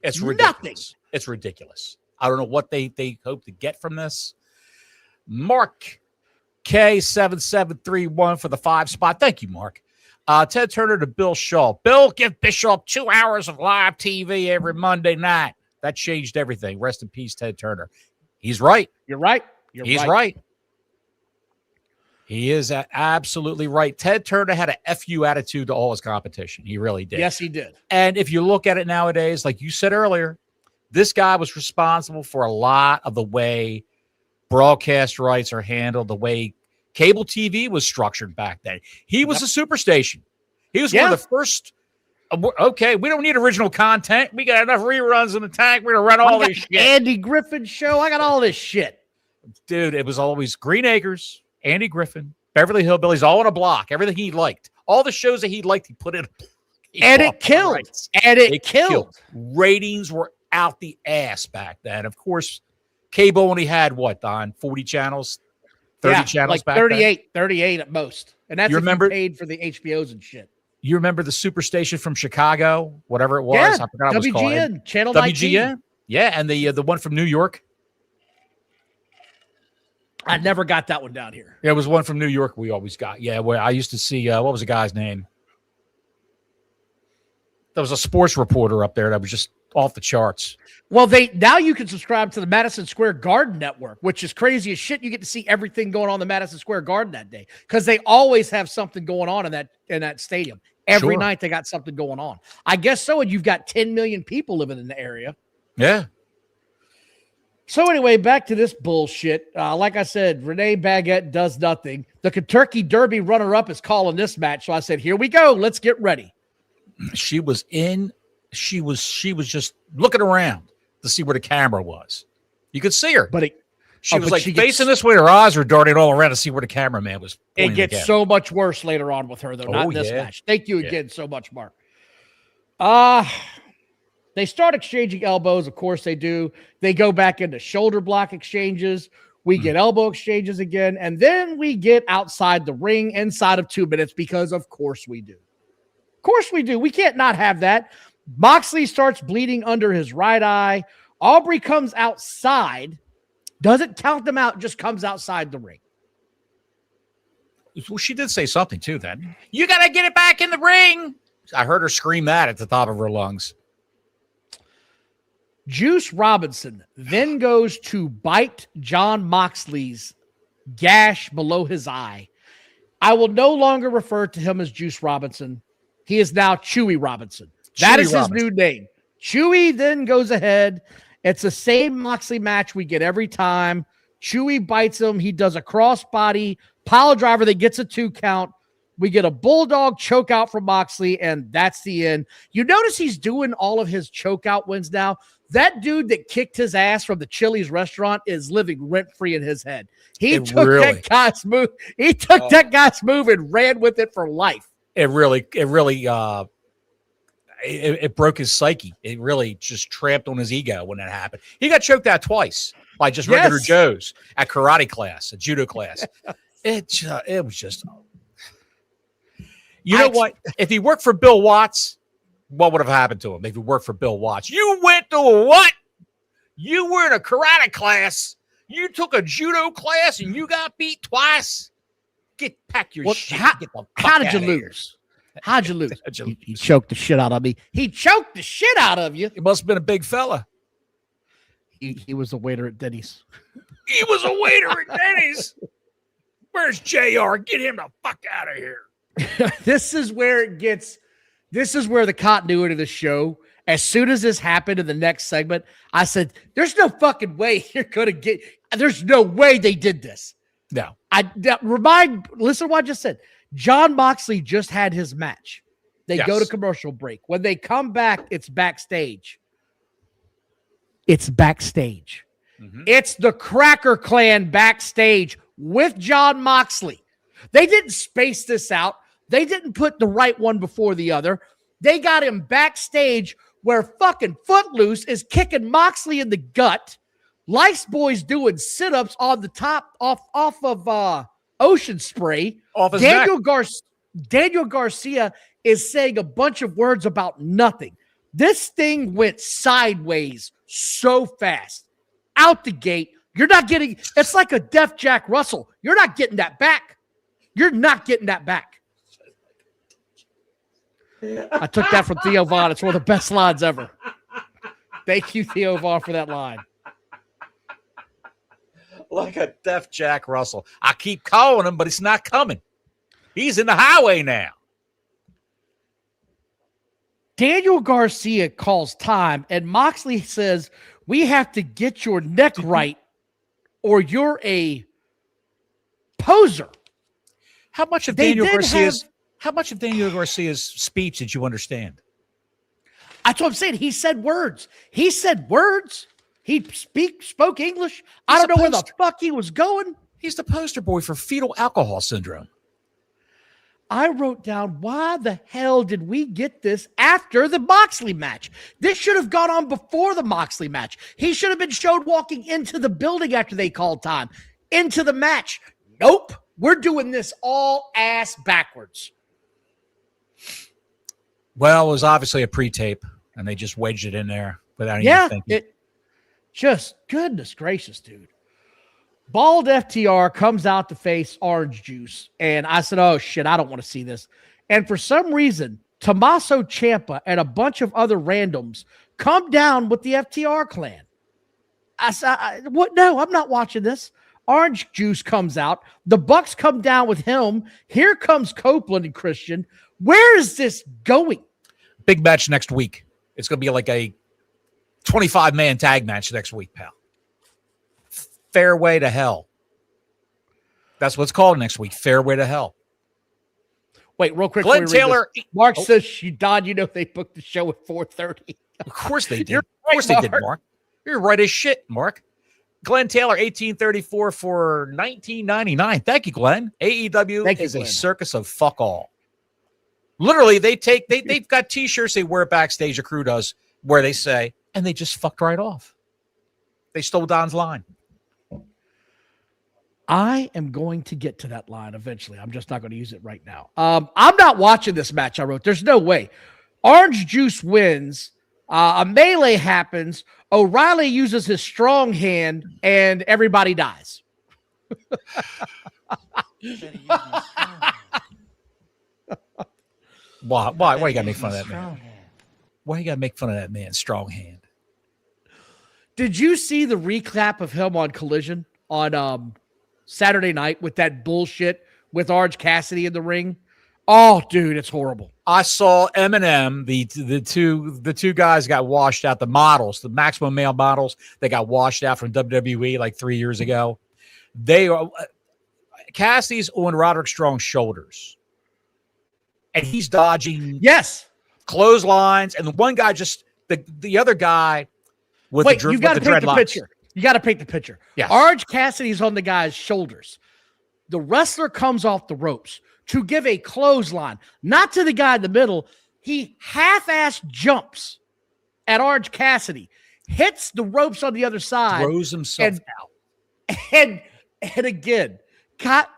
It's ridiculous. Nothing. It's ridiculous. I don't know what they hope to get from this. Mark K7731 for the 5 spot. Thank you, Mark. Ted Turner to Bill Shaw. Bill, give Bischoff 2 hours of live TV every Monday night. That changed everything. Rest in peace, Ted Turner. He's right. You're right. He's right. He is absolutely right. Ted Turner had a FU attitude to all his competition. He really did. Yes, he did. And if you look at it nowadays, like you said earlier, this guy was responsible for a lot of the way broadcast rights are handled, the way cable TV was structured back then. He was a superstation. He was one of the first. Okay, we don't need original content. We got enough reruns in the tank. We're going to run all this shit. Andy Griffin show. I got all this shit. Dude, it was always Green Acres, Andy Griffin, Beverly Hillbillies, all on a block. Everything he liked. All the shows that he liked, he put in a block. And it killed. And it killed. Ratings were out the ass back then. Of course, cable only had what, Don? 40 channels? 30 channels like back 38, then? 38 at most. And that's if you paid for the HBOs and shit. You remember the superstation from Chicago, whatever it was? I forgot what it was called. WGN, Channel 19. WGN? Yeah, and the one from New York. I never got that one down here. Yeah, it was one from New York we always got. Yeah, where I used to see, what was the guy's name? There was a sports reporter up there that was just off the charts. Well, now you can subscribe to the Madison Square Garden Network, which is crazy as shit. You get to see everything going on in the Madison Square Garden that day because they always have something going on in that stadium. Every night they got something going on. I guess so, and you've got 10 million people living in the area. Yeah. So anyway, back to this bullshit. Like I said, Renee Baguette does nothing. The Kentucky Derby runner-up is calling this match, so I said, here we go. Let's get ready. She was just looking around to see where the camera was. You could see her. She was like facing this way. Her eyes were darting all around to see where the cameraman was. It gets so much worse later on with her, though, not in this match. Thank you again so much, Mark. They start exchanging elbows. Of course they do. They go back into shoulder block exchanges. We get elbow exchanges again. And then we get outside the ring inside of 2 minutes because of course we do. Of course we do. We can't not have that. Moxley starts bleeding under his right eye. Aubrey comes outside. Doesn't count them out, just comes outside the ring. Well, she did say something too then. You got to get it back in the ring. I heard her scream that at the top of her lungs. Juice Robinson then goes to bite Jon Moxley's gash below his eye. I will no longer refer to him as Juice Robinson. He is now Chewy Robinson. That is his new name. Chewy then goes ahead. It's the same Moxley match we get every time. Chewy bites him. He does a crossbody pile driver that gets a 2 count. We get a bulldog choke out from Moxley, and that's the end. You notice he's doing all of his choke out wins now. That dude that kicked his ass from the Chili's restaurant is living rent-free in his head. He took that guy's move. He took that guy's move and ran with it for life. It really broke his psyche. It really just tramped on his ego when that happened. He got choked out twice by just regular Joes at karate class, at judo class. It was just, you know what? If he worked for Bill Watts, what would have happened to him if he worked for Bill Watts? You went to a what? You were in a karate class. You took a judo class and you got beat twice. Pack your shit. How did you lose? How'd you lose? He choked the shit out of me. He choked the shit out of you. He must have been a big fella. He was a waiter at Denny's. He was a waiter at Denny's. Where's JR? Get him the fuck out of here. This is where the continuity of the show. As soon as this happened in the next segment, I said, there's no fucking way you're going to get, there's no way they did this. No. Listen to what I just said. Jon Moxley just had his match. They go to commercial break. When they come back, it's backstage. It's backstage. Mm-hmm. It's the Cracker Clan backstage with Jon Moxley. They didn't space this out. They didn't put the right one before the other. They got him backstage where fucking Footloose is kicking Moxley in the gut. Lice Boy's doing sit-ups on the top off of Ocean Spray. Off his Daniel Garcia is saying a bunch of words about nothing. This thing went sideways so fast. Out the gate. You're not getting, it's like a deaf Jack Russell. You're not getting that back. You're not getting that back. I took that from Theo Von. It's one of the best lines ever. Thank you, Theo Von, for that line. Like a deaf Jack Russell. I keep calling him, but it's not coming. He's in the highway now. Daniel Garcia calls time, and Moxley says, we have to get your neck right, or you're a poser. How much of Daniel Garcia's speech did you understand? That's what I'm saying. He said words. He spoke English. I don't know where the fuck he was going. He's the poster boy for fetal alcohol syndrome. I wrote down, why the hell did we get this after the Moxley match? This should have gone on before the Moxley match. He should have been showed walking into the building after they called time. Into the match. Nope. We're doing this all ass backwards. Well, it was obviously a pre-tape, and they just wedged it in there without even thinking. Just, goodness gracious, dude. Bald FTR comes out to face Orange Juice, and I said, oh, shit, I don't want to see this. And for some reason, Tommaso Ciampa and a bunch of other randoms come down with the FTR clan. I said, what? No, I'm not watching this. Orange Juice comes out. The Bucks come down with him. Here comes Copeland and Christian. Where is this going? Big match next week. It's going to be like a 25-man tag match next week, pal. Fairway to Hell. That's what it's called next week. Fairway to Hell. Wait, real quick. Glenn Taylor. Mark says, Don, they booked the show at 4:30. Of course they did. Of course they did, Mark. You're right as shit, Mark. Glenn Taylor, 1834 for 1999. Thank you, Glenn. AEW is a circus of fuck all. Literally, they've got T-shirts they wear backstage, a crew does, where they say, and they just fucked right off. They stole Don's line. I am going to get to that line eventually. I'm just not going to use it right now. I'm not watching this match, I wrote. There's no way. Orange Juice wins. A melee happens. O'Reilly uses his strong hand, and everybody dies. Why you gotta make fun of that man? Why you gotta make fun of that man's strong hand? Did you see the recap of him on Collision on Saturday night with that bullshit with Orange Cassidy in the ring? Oh, dude, it's horrible. I saw Eminem. The two guys got washed out. The models, the Maximum Male models, they got washed out from WWE like 3 years ago. They are Cassidy's on Roderick Strong's shoulders, and he's dodging clotheslines. And the one guy the other guy with you got to paint the picture. You got to paint the picture. Yes. Orange Cassidy's on the guy's shoulders. The wrestler comes off the ropes to give a clothesline, not to the guy in the middle. He half-ass jumps at Orange Cassidy, hits the ropes on the other side, throws himself out. And again,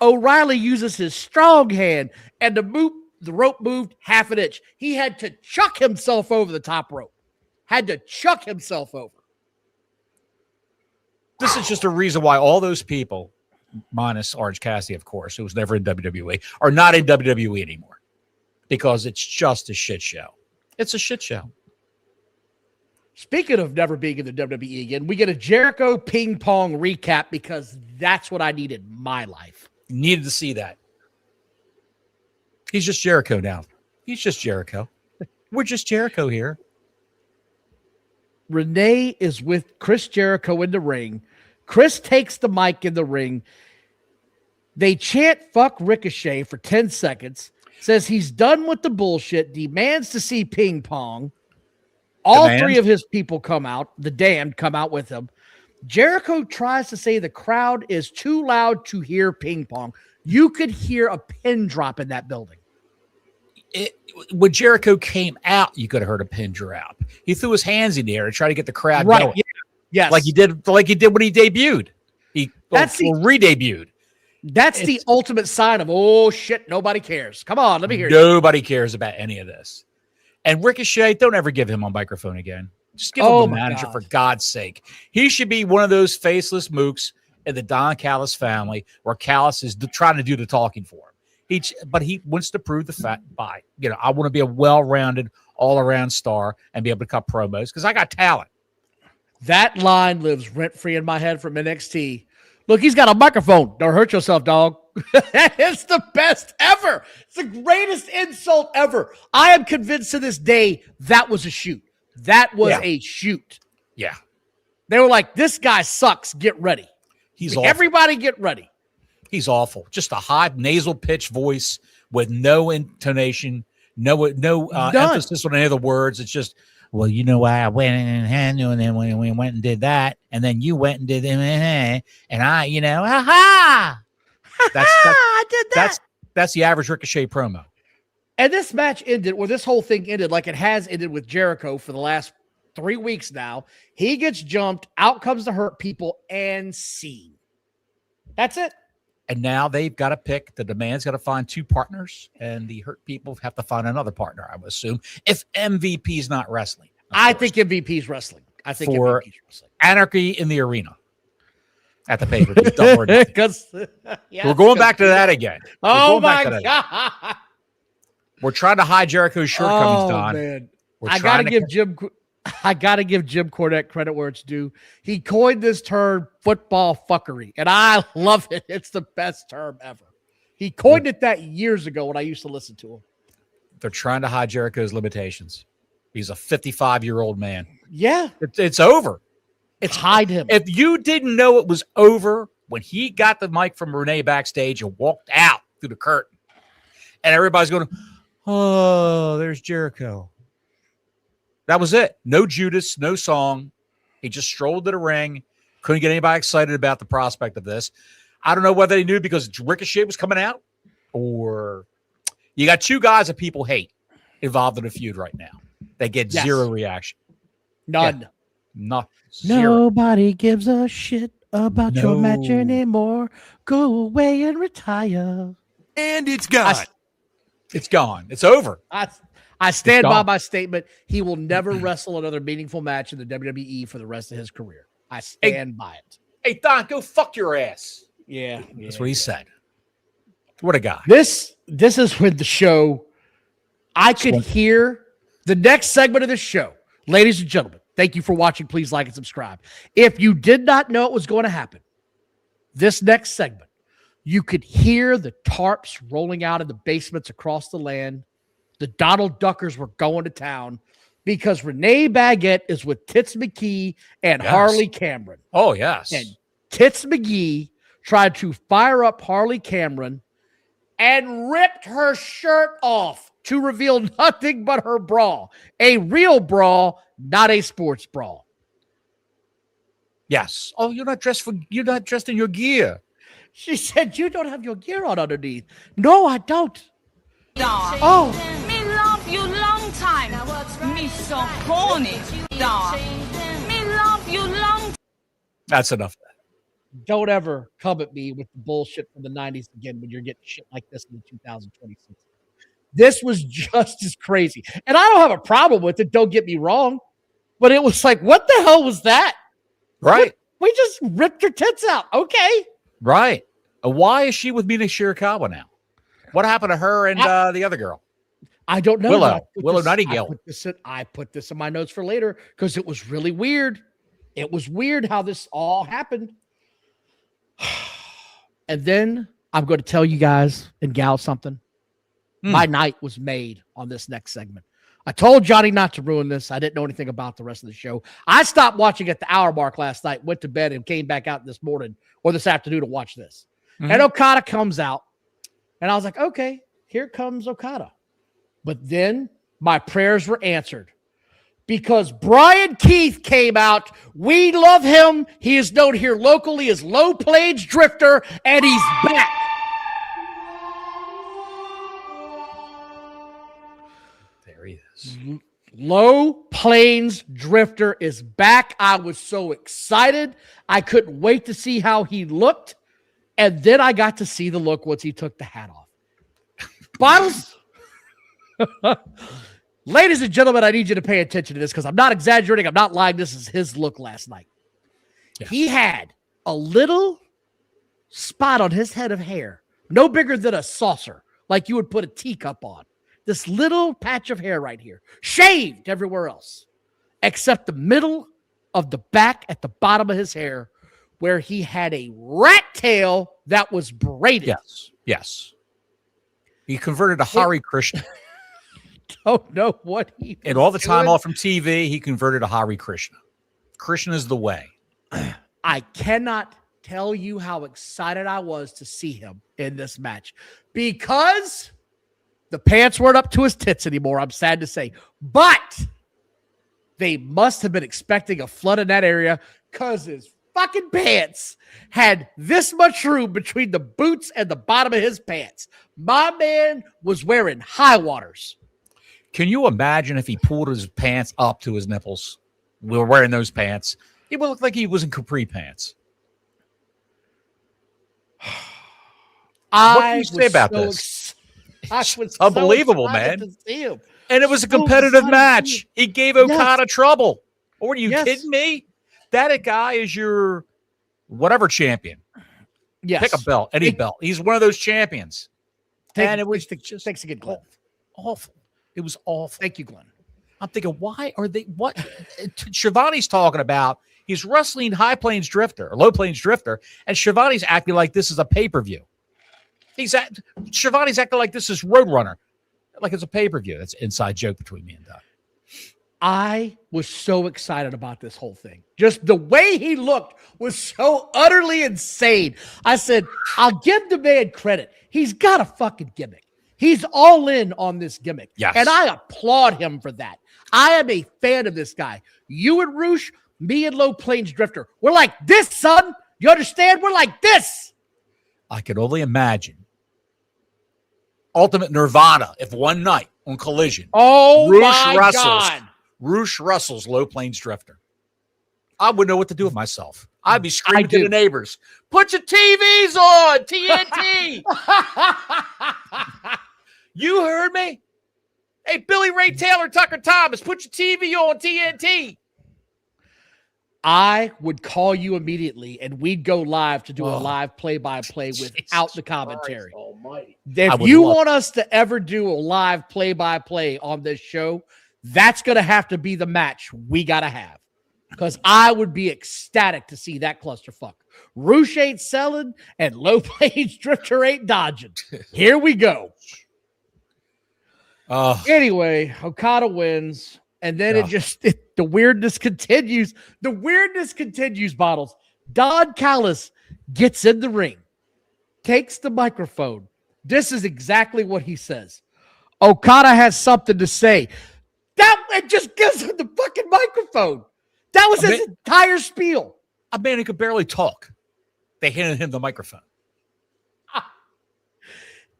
O'Reilly uses his strong hand, and the rope moved half an inch. He had to chuck himself over the top rope. This is just a reason why all those people, minus Orange Cassidy, of course, who was never in WWE, are not in WWE anymore. Because it's just a shit show. It's a shit show. Speaking of never being in the WWE again, we get a Jericho ping pong recap because that's what I needed in my life. Needed to see that. He's just Jericho now. He's just Jericho. We're just Jericho here. Renee is with Chris Jericho in the ring. Chris takes the mic in the ring. They chant fuck Ricochet for 10 seconds. says he's done with the bullshit, demands to see ping pong. All three of his people come out. The Damned come out with him. Jericho tries to say the crowd is too loud to hear ping pong. You could hear a pin drop in that building. When Jericho came out, you could have heard a pin drop. He threw his hands in the air to try to get the crowd going. Yeah. Yes. Like he did when he debuted. Re-debuted. That's the ultimate sign of, oh shit, nobody cares. Come on, let me hear you. Nobody cares about any of this. And Ricochet, don't ever give him on microphone again. Just give him a manager, for God's sake. He should be one of those faceless mooks in the Don Callis family where Callis is trying to do the talking for him. But he wants to prove the fact by, I want to be a well-rounded, all-around star and be able to cut promos because I got talent. That line lives rent-free in my head from NXT. Look, he's got a microphone. Don't hurt yourself, dog. It's the best ever. It's the greatest insult ever. I am convinced to this day that was a shoot. That was a shoot. Yeah. They were like, this guy sucks. Get ready. Everybody get ready. He's awful. Just a high nasal pitch voice with no intonation, no emphasis on any of the words. It's just, well, you know why I went in and handled, and then we went and did that, and then you went and did and I, ha-ha! I did that. That's the average Ricochet promo. And this match ended, or this whole thing ended like it has ended with Jericho for the last 3 weeks now. He gets jumped, out comes the Hurt People, and seen. That's it. And now they've got to pick. The Demand's got to find 2 partners, and the Hurt People have to find another partner, I would assume, if MVP's not wrestling. I think MVP's wrestling. I think MVP's wrestling. Anarchy in the Arena at the pay-per-view. We're going back to that again. Oh, my God. We're trying to hide Jericho's shortcomings, Don. Man. I gotta give Jim Cornette credit where it's due. He coined this term football fuckery, and I love it. It's the best term ever. He coined it that years ago when I used to listen to him. They're trying to hide Jericho's limitations. He's a 55-year-old man. Yeah. It's over. Hide him. If you didn't know it was over when he got the mic from Renee backstage and walked out through the curtain, and everybody's going, oh, there's Jericho. That was it. No Judas, no song. He just strolled to the ring. Couldn't get anybody excited about the prospect of this. I don't know whether they knew because Ricochet was coming out, or you got 2 guys that people hate involved in a feud right now. They get zero reaction. None. Yeah. Nobody gives a shit about your match anymore. Go away and retire. And it's gone. It's gone. It's over. I stand by my statement. He will never wrestle another meaningful match in the WWE for the rest of his career. I stand by it. Hey, Don, go fuck your ass. Yeah. That's what he said. What a guy. This is when the show, I could hear the next segment of this show. Ladies and gentlemen, thank you for watching. Please like and subscribe. If you did not know it was going to happen, this next segment, you could hear the tarps rolling out of the basements across the land. The Donald Duckers were going to town because Renee Baguette is with Tits McGee and Harley Cameron. Oh, yes. And Tits McGee tried to fire up Harley Cameron and ripped her shirt off to reveal nothing but her bra. A real bra, not a sports bra. Yes. Oh, you're not dressed in your gear. She said, you don't have your gear on underneath. No, I don't. Dog. Oh. Me love you long time. Me so horny. Dog. Me love you long. That's enough. Don't ever come at me with the bullshit from the 90s again when you're getting shit like this in the 2026. This was just as crazy. And I don't have a problem with it. Don't get me wrong. But it was like, what the hell was that? Right. We just ripped her tits out. Okay. Right. Why is she with Mina Shirakawa now? What happened to her and the other girl? I don't know. Willow Nightingale. I put this in my notes for later because it was really weird. It was weird how this all happened. And then I'm going to tell you guys and gals something. My night was made on this next segment. I told Johnny not to ruin this. I didn't know anything about the rest of the show. I stopped watching at the hour mark last night, went to bed, and came back out this morning or this afternoon to watch this. And Okada comes out, and I was like, okay, here comes Okada. But then my prayers were answered because Brian Keith came out. We love him. He is known here locally as Low Plains Drifter, and he's back. There he is. Low Plains Drifter is back. I was so excited. I couldn't wait to see how he looked. And then I got to see the look once he took the hat off. Bottles. Ladies and gentlemen, I need you to pay attention to this because I'm not exaggerating. I'm not lying. This is his look last night. Yeah. He had a little spot on his head of hair, no bigger than a saucer, like you would put a teacup on. This little patch of hair right here, shaved everywhere else, except the middle of the back at the bottom of his hair, where he had a rat tail that was braided. Yes. He converted to Hare Krishna. Don't know what he and all the time doing. off from TV, he converted to Hare Krishna. Krishna is the way. I cannot tell you how excited I was to see him in this match because the pants weren't up to his tits anymore, I'm sad to say. But they must have been expecting a flood in that area because his fucking pants had this much room between the boots and the bottom of his pants. My man was wearing high waters. Can you imagine if he pulled his pants up to his nipples? We were wearing those pants. He would look like he was in capri pants. What can you say about this? It's unbelievable, man. And it was a competitive match. He gave Okada trouble. Or are you kidding me? That guy is your whatever champion. Yes. Pick a belt, any belt. He's one of those champions. And it was just thanks again, Glenn. Awful. It was awful. Thank you, Glenn. I'm thinking, why are they? What Shivani's talking about? He's wrestling High Plains Drifter or Low Plains Drifter, and Shivani's acting like this is a pay-per-view. Shivani's acting like this is Roadrunner, like it's a pay-per-view. That's an inside joke between me and Doug. I was so excited about this whole thing. Just the way he looked was so utterly insane. I said, I'll give the man credit. He's got a fucking gimmick. He's all in on this gimmick. Yes. And I applaud him for that. I am a fan of this guy. You and Roosh, me and Low Plains Drifter, we're like this, son. You understand? We're like this. I can only imagine Ultimate Nirvana if one night on Collision, Roosh wrestles Low Plains Drifter. I wouldn't know what to do with myself. I'd be screaming to the neighbors, put your TVs on, TNT. You heard me? Hey, Billy Ray Taylor, Tucker Thomas, put your TV on, TNT. I would call you immediately, and we'd go live to do a live play-by-play without the commentary. If you want us to ever do a live play-by-play on this show, that's going to have to be the match we got to have. Because I would be ecstatic to see that clusterfuck. Roosh ain't selling, and Low Plains Drifter ain't dodging. Here we go. Anyway, Okada wins. And then the weirdness continues. The weirdness continues, Bottles. Don Callis gets in the ring, takes the microphone. This is exactly what he says. Okada has something to say. It just gives him the fucking microphone. That was his entire spiel. A man who could barely talk. They handed him the microphone.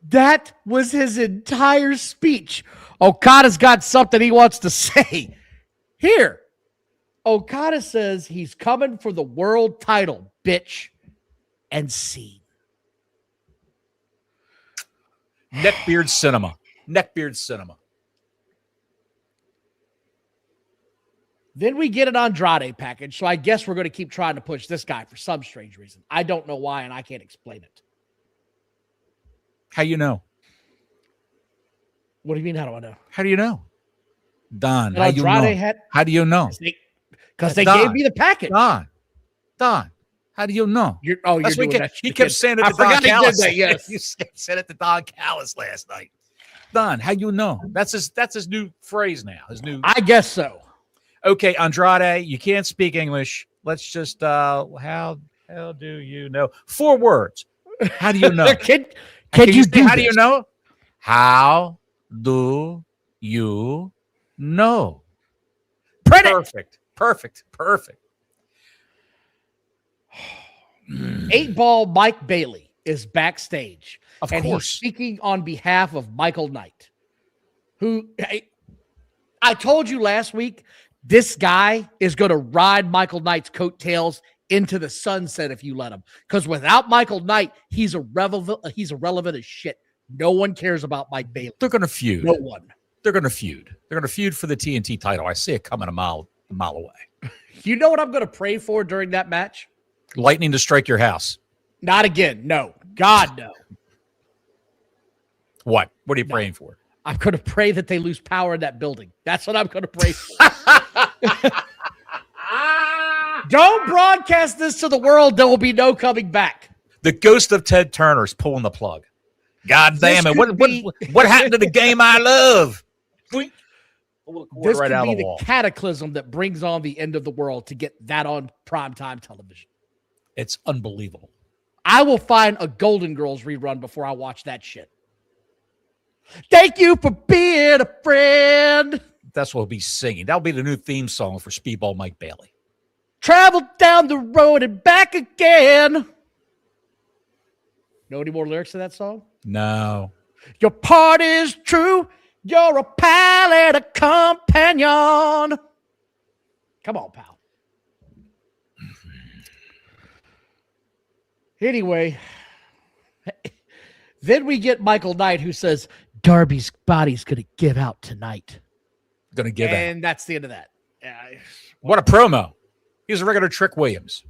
That was his entire speech. Okada's got something he wants to say. Here, Okada says he's coming for the world title, bitch, and scene. Neckbeard cinema. Neckbeard cinema. Then we get an Andrade package, so I guess we're going to keep trying to push this guy for some strange reason. I don't know why, and I can't explain it. How you know? What do you mean, how do I know? How do you know? Don, how do you know? How do you know? Because they gave me the package. Don, how do you know? You're doing that. He kept saying it to Don Callis. Yes. You said it to Don Callis last night. Don, how you know? That's his new phrase now. I guess so. Okay, Andrade, you can't speak English. Let's just how do you know? 4 words. How do you know? Can you do how do you know? How do you know? Print it. Perfect. 8-Ball Mike Bailey is backstage. Of and course. He's speaking on behalf of Michael Knight, who I told you last week, this guy is going to ride Michael Knight's coattails into the sunset if you let him. Because without Michael Knight, he's irrelevant as shit. No one cares about Mike Bailey. They're going to feud. No one. They're going to feud. They're going to feud for the TNT title. I see it coming a mile away. You know what I'm going to pray for during that match? Lightning to strike your house. Not again. No. God, no. What? What are you praying for? I'm going to pray that they lose power in that building. That's what I'm going to pray for. Don't broadcast this to the world. There will be no coming back. The ghost of Ted Turner's pulling the plug. God damn it. What happened to the game I love? This right could out be of the the wall. cataclysm that brings on the end of the world to get that on primetime television. It's unbelievable. I will find a Golden Girls rerun before I watch that shit. Thank you for being a friend. That's what we'll be singing. That'll be the new theme song for Speedball Mike Bailey. Travel down the road and back again. Know any more lyrics to that song? No. Your part is true. You're a pal and a companion. Come on, pal. Anyway, then we get Michael Knight who says, Darby's body's going to give out tonight. Going to give out. And that's the end of that. What a promo. He's a regular Trick Williams.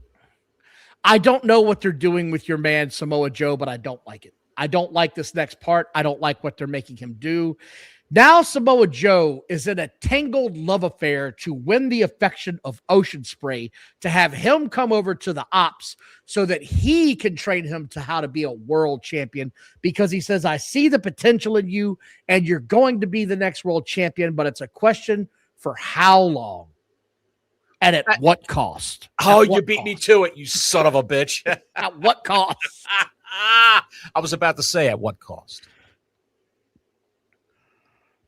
I don't know what they're doing with your man, Samoa Joe, but I don't like it. I don't like this next part. I don't like what they're making him do. Now Samoa Joe is in a tangled love affair to win the affection of Ocean Spray, to have him come over to the ops so that he can train him to how to be a world champion, because he says, I see the potential in you and you're going to be the next world champion, but it's a question for how long and at what cost. Oh, you beat me to it, you son of a bitch. At what cost? I was about to say at what cost.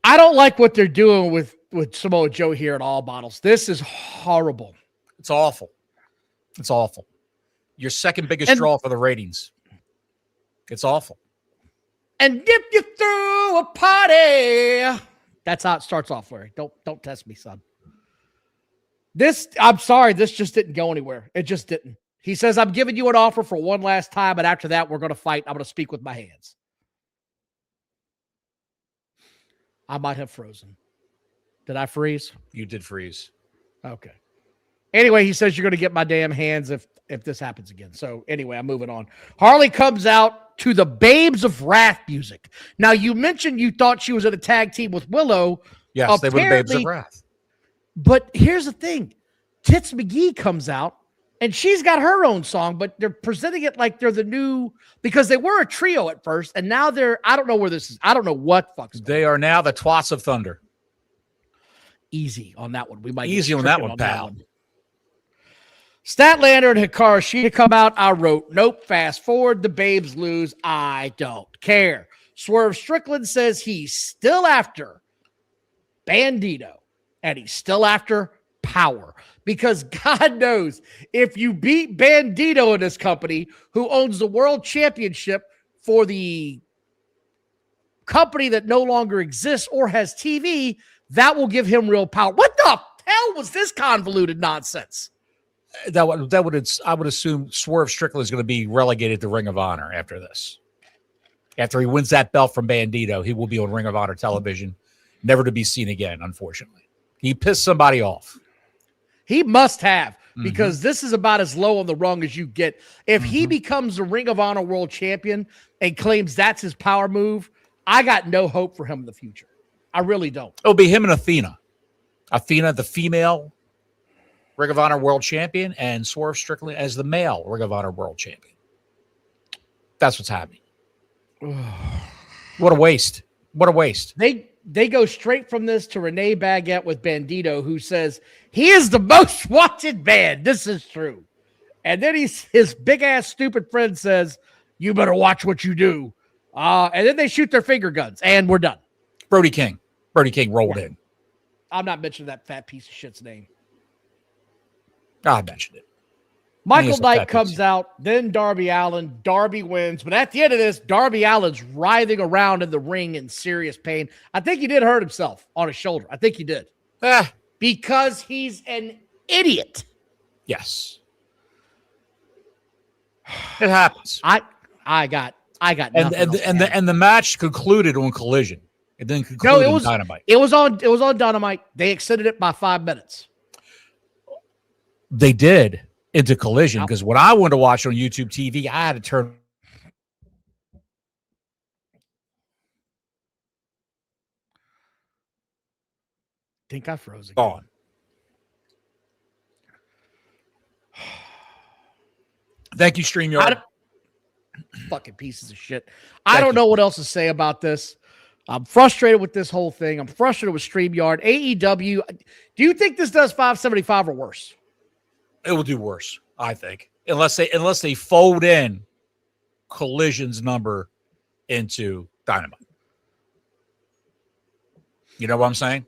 I don't like what they're doing with Samoa Joe here at All Bottles. This is horrible. It's awful. It's awful. Your second biggest draw for the ratings. It's awful. And dip you through a party. That's how it starts off, Larry. Don't test me, son. I'm sorry, this just didn't go anywhere. It just didn't. He says, I'm giving you an offer for one last time, and after that, we're going to fight. I'm going to speak with my hands. I might have frozen. Did I freeze? You did freeze. Okay. Anyway, he says you're going to get my damn hands if this happens again. So anyway, I'm moving on. Harley comes out to the Babes of Wrath music. Now, you mentioned you thought she was in a tag team with Willow. Yes, they were the Babes of Wrath. But here's the thing. Tits McGee comes out, and she's got her own song, but they're presenting it like they're the new, because they were a trio at first, and now I don't know where this is. I don't know what fuck's They are now the Twats of Thunder. Easy on that one. We might easy on that one, pal. Statlander and Hikaru Shida come out. I wrote, nope, fast forward. The Babes lose. I don't care. Swerve Strickland says he's still after Bandito, and he's still after power. Because God knows, if you beat Bandito in this company, who owns the world championship for the company that no longer exists or has TV, that will give him real power. What the hell was this convoluted nonsense? I would assume Swerve Strickland is going to be relegated to Ring of Honor after this. After he wins that belt from Bandito, he will be on Ring of Honor television, never to be seen again, unfortunately. He pissed somebody off. He must have, because this is about as low on the rung as you get. If he becomes the Ring of Honor world champion and claims that's his power move, I got no hope for him in the future. I really don't. It'll be him and Athena. Athena, the female Ring of Honor world champion, and Swerve Strickland as the male Ring of Honor world champion. That's what's happening. What a waste. What a waste. They go straight from this to Renee Baguette with Bandito, who says he is the most watched man. This is true. And then his big ass stupid friend says, you better watch what you do. And then they shoot their finger guns, and we're done. Brody King rolled in. I'm not mentioning that fat piece of shit's name. I mentioned it. Michael Knight comes out, then Darby Allin. Darby wins. But at the end of this, Darby Allin's writhing around in the ring in serious pain. I think he did hurt himself on his shoulder. I think he did. Because he's an idiot. Yes. It happens. I got nothing. And the match concluded on Collision. It didn't conclude on Dynamite. It was on Dynamite. They extended it by 5 minutes. They did into Collision because when I wanted to watch on YouTube TV, I had to turn. Think I froze again. On. Thank you, StreamYard. Fucking pieces of shit. I don't know what else to say about this. I'm frustrated with this whole thing. I'm frustrated with StreamYard. AEW, do you think this does 575 or worse? It will do worse, I think. Unless they fold in Collision's number into Dynamite. You know what I'm saying?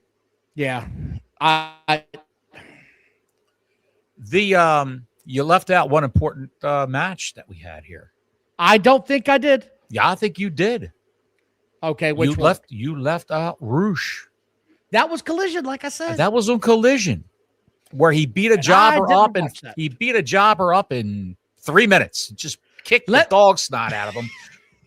Yeah. You left out one important match that we had here. I don't think I did. Yeah, I think you did. Okay, which one? You left out Roosh. That was Collision, like I said. That was on Collision, where he beat a jobber up and he beat a jobber up in 3 minutes. Just kicked the dog snot out of him.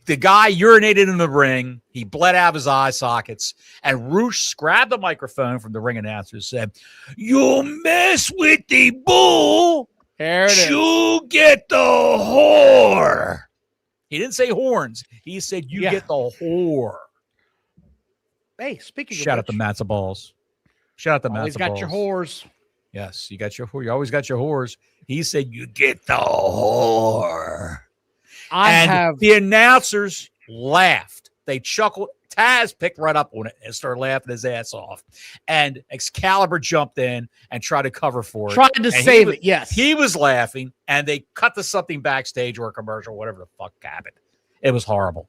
The guy urinated in the ring. He bled out of his eye sockets. And Roosh grabbed the microphone from the ring announcer and said, "You mess with the bull, you get the whore." He didn't say horns. He said, "You get the whore." Hey, speaking of shout out to Matzo Balls. Shout out to Matzo Balls. Always got your whores. Yes, you got your whore. You always got your whores. He said, "You get the whore." The announcers laughed. They chuckled. Taz picked right up on it and started laughing his ass off. And Excalibur jumped in and tried to cover for it. Tried to save it, yes. He was laughing, and they cut to something backstage or a commercial, whatever the fuck happened. It was horrible.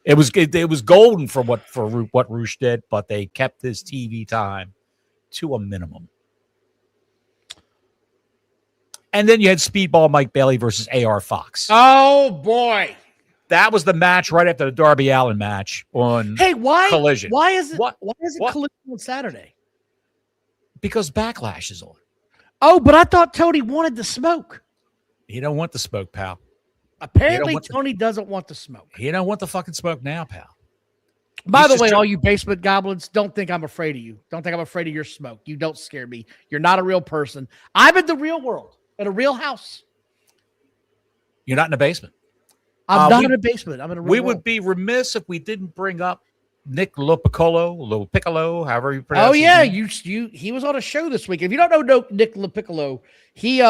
It was golden for what Roosh did, but they kept his TV time to a minimum. And then you had Speedball Mike Bailey versus AR Fox. Oh, boy. That was the match right after the Darby Allin match on Collision. Why is it Collision on Saturday? Because Backlash is on. Oh, but I thought Tony wanted the smoke. He don't want the smoke, pal. Apparently, Tony doesn't want the smoke. He don't want the fucking smoke now, pal. By the way, all you basement goblins, don't think I'm afraid of you. Don't think I'm afraid of your smoke. You don't scare me. You're not a real person. I'm in the real world, in a real house. You're not in the basement. I'm not in a basement. I'm in a real We world. would be remiss if we didn't bring up Nick Lopiccolo, however you pronounce it. Oh, yeah. He was on a show this week. If you don't know Nick Lopiccolo, he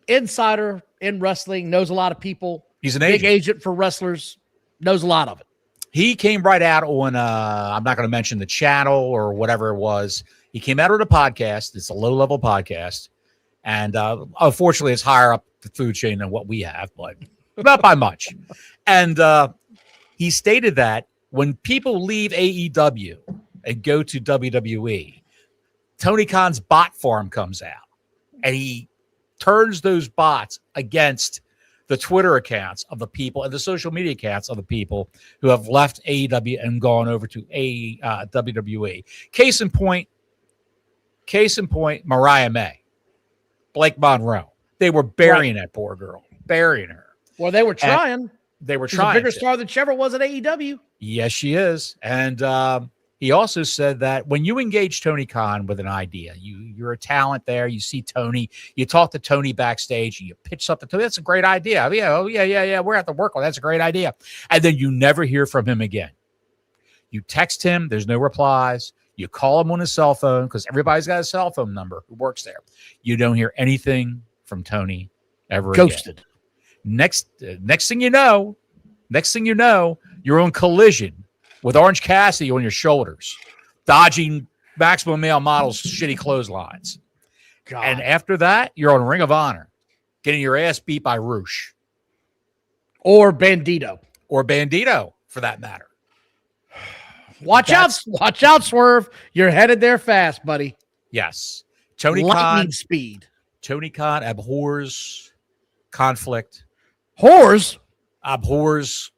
insider in wrestling, knows a lot of people. He's an big agent for wrestlers, knows a lot of it. He came right out on, I'm not going to mention the channel or whatever it was. He came out on a podcast. It's a low-level podcast. And unfortunately, it's higher up the food chain than what we have, but not by much. And he stated that when people leave AEW and go to WWE, Tony Khan's bot farm comes out. And he turns those bots against the Twitter accounts of the people and the social media accounts of the people who have left AEW and gone over to WWE. Case in point, Mariah May, Blake Monroe. They were burying that poor girl, burying her. Well, they were trying. She's a bigger star than she ever was at AEW. Yes, she is. And he also said that when you engage Tony Khan with an idea, you're a talent there. You see Tony, you talk to Tony backstage, and you pitch something to him. That's a great idea. Yeah. We're at the work on. That's a great idea. And then you never hear from him again. You text him. There's no replies. You call him on his cell phone because everybody's got a cell phone number who works there. You don't hear anything from Tony ever Ghosted. Again. Next thing you know, you're on Collision with Orange Cassidy on your shoulders, dodging Maximum Male Model's shitty clotheslines. God. And after that, you're on Ring of Honor, getting your ass beat by Roosh. Or Bandito. or Bandito for that matter. Watch out, Swerve. You're headed there fast, buddy. Yes. Tony Lightning Khan. speed. Tony Khan abhors conflict. Whores. Abhors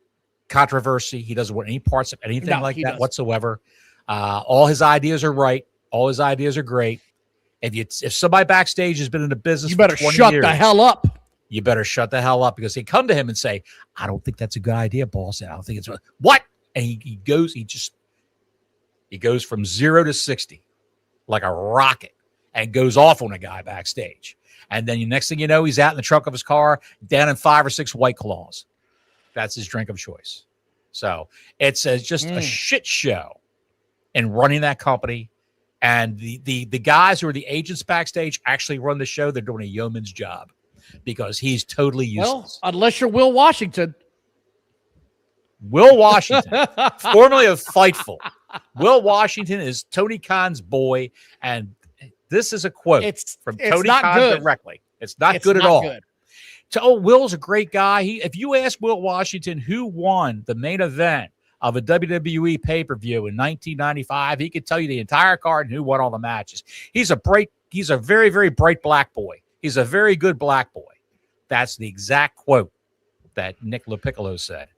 controversy. He doesn't want any parts of anything like that doesn't. whatsoever. All his ideas are right. All his ideas are great. If somebody backstage has been in the business, You better for 20 shut years, the hell up. You better shut the hell up, because they come to him and say, "I don't think that's a good idea, boss. I don't think it's what." And he goes from 0 to 60 like a rocket and goes off on a guy backstage. And then the next thing you know, he's out in the trunk of his car, down in 5 or 6 White Claws. That's his drink of choice. So it's just a shit show in running that company. And the guys who are the agents backstage actually run the show. They're doing a yeoman's job because he's totally useless. Well, unless you're Will Washington. Will Washington, formerly of Fightful. Will Washington is Tony Khan's boy, and this is a quote from Tony Khan directly. It's not good at all. Will's a great guy. If you ask Will Washington who won the main event of a WWE pay-per-view in 1995, he could tell you the entire card and who won all the matches. He's a very, very bright black boy. He's a very good black boy. That's the exact quote that Nick Lopiccolo said,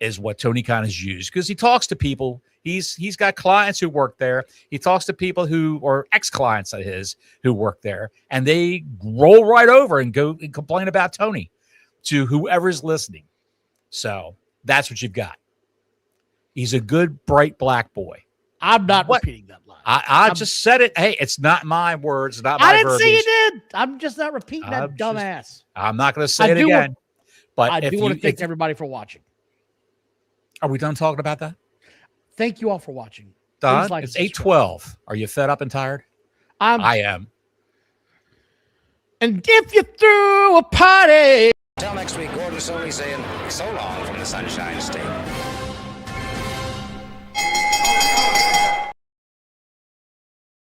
is what Tony Khan has used, because he talks to people. He's got clients who work there. He talks to people who are ex-clients of his who work there, and they roll right over and go and complain about Tony to whoever's listening. So that's what you've got. He's a good, bright black boy. I'm not repeating that line. I just said it. Hey, it's not my words, not my verbiage. I didn't say you did. I'm just not repeating that dumbass. I'm not going to say it again. But I do want to thank everybody for watching. Are we done talking about that? Thank you all for watching. Don, it's 8:12. Are you fed up and tired? I am. And if you threw a party. Until next week, Gordon Soley saying so long from the Sunshine State.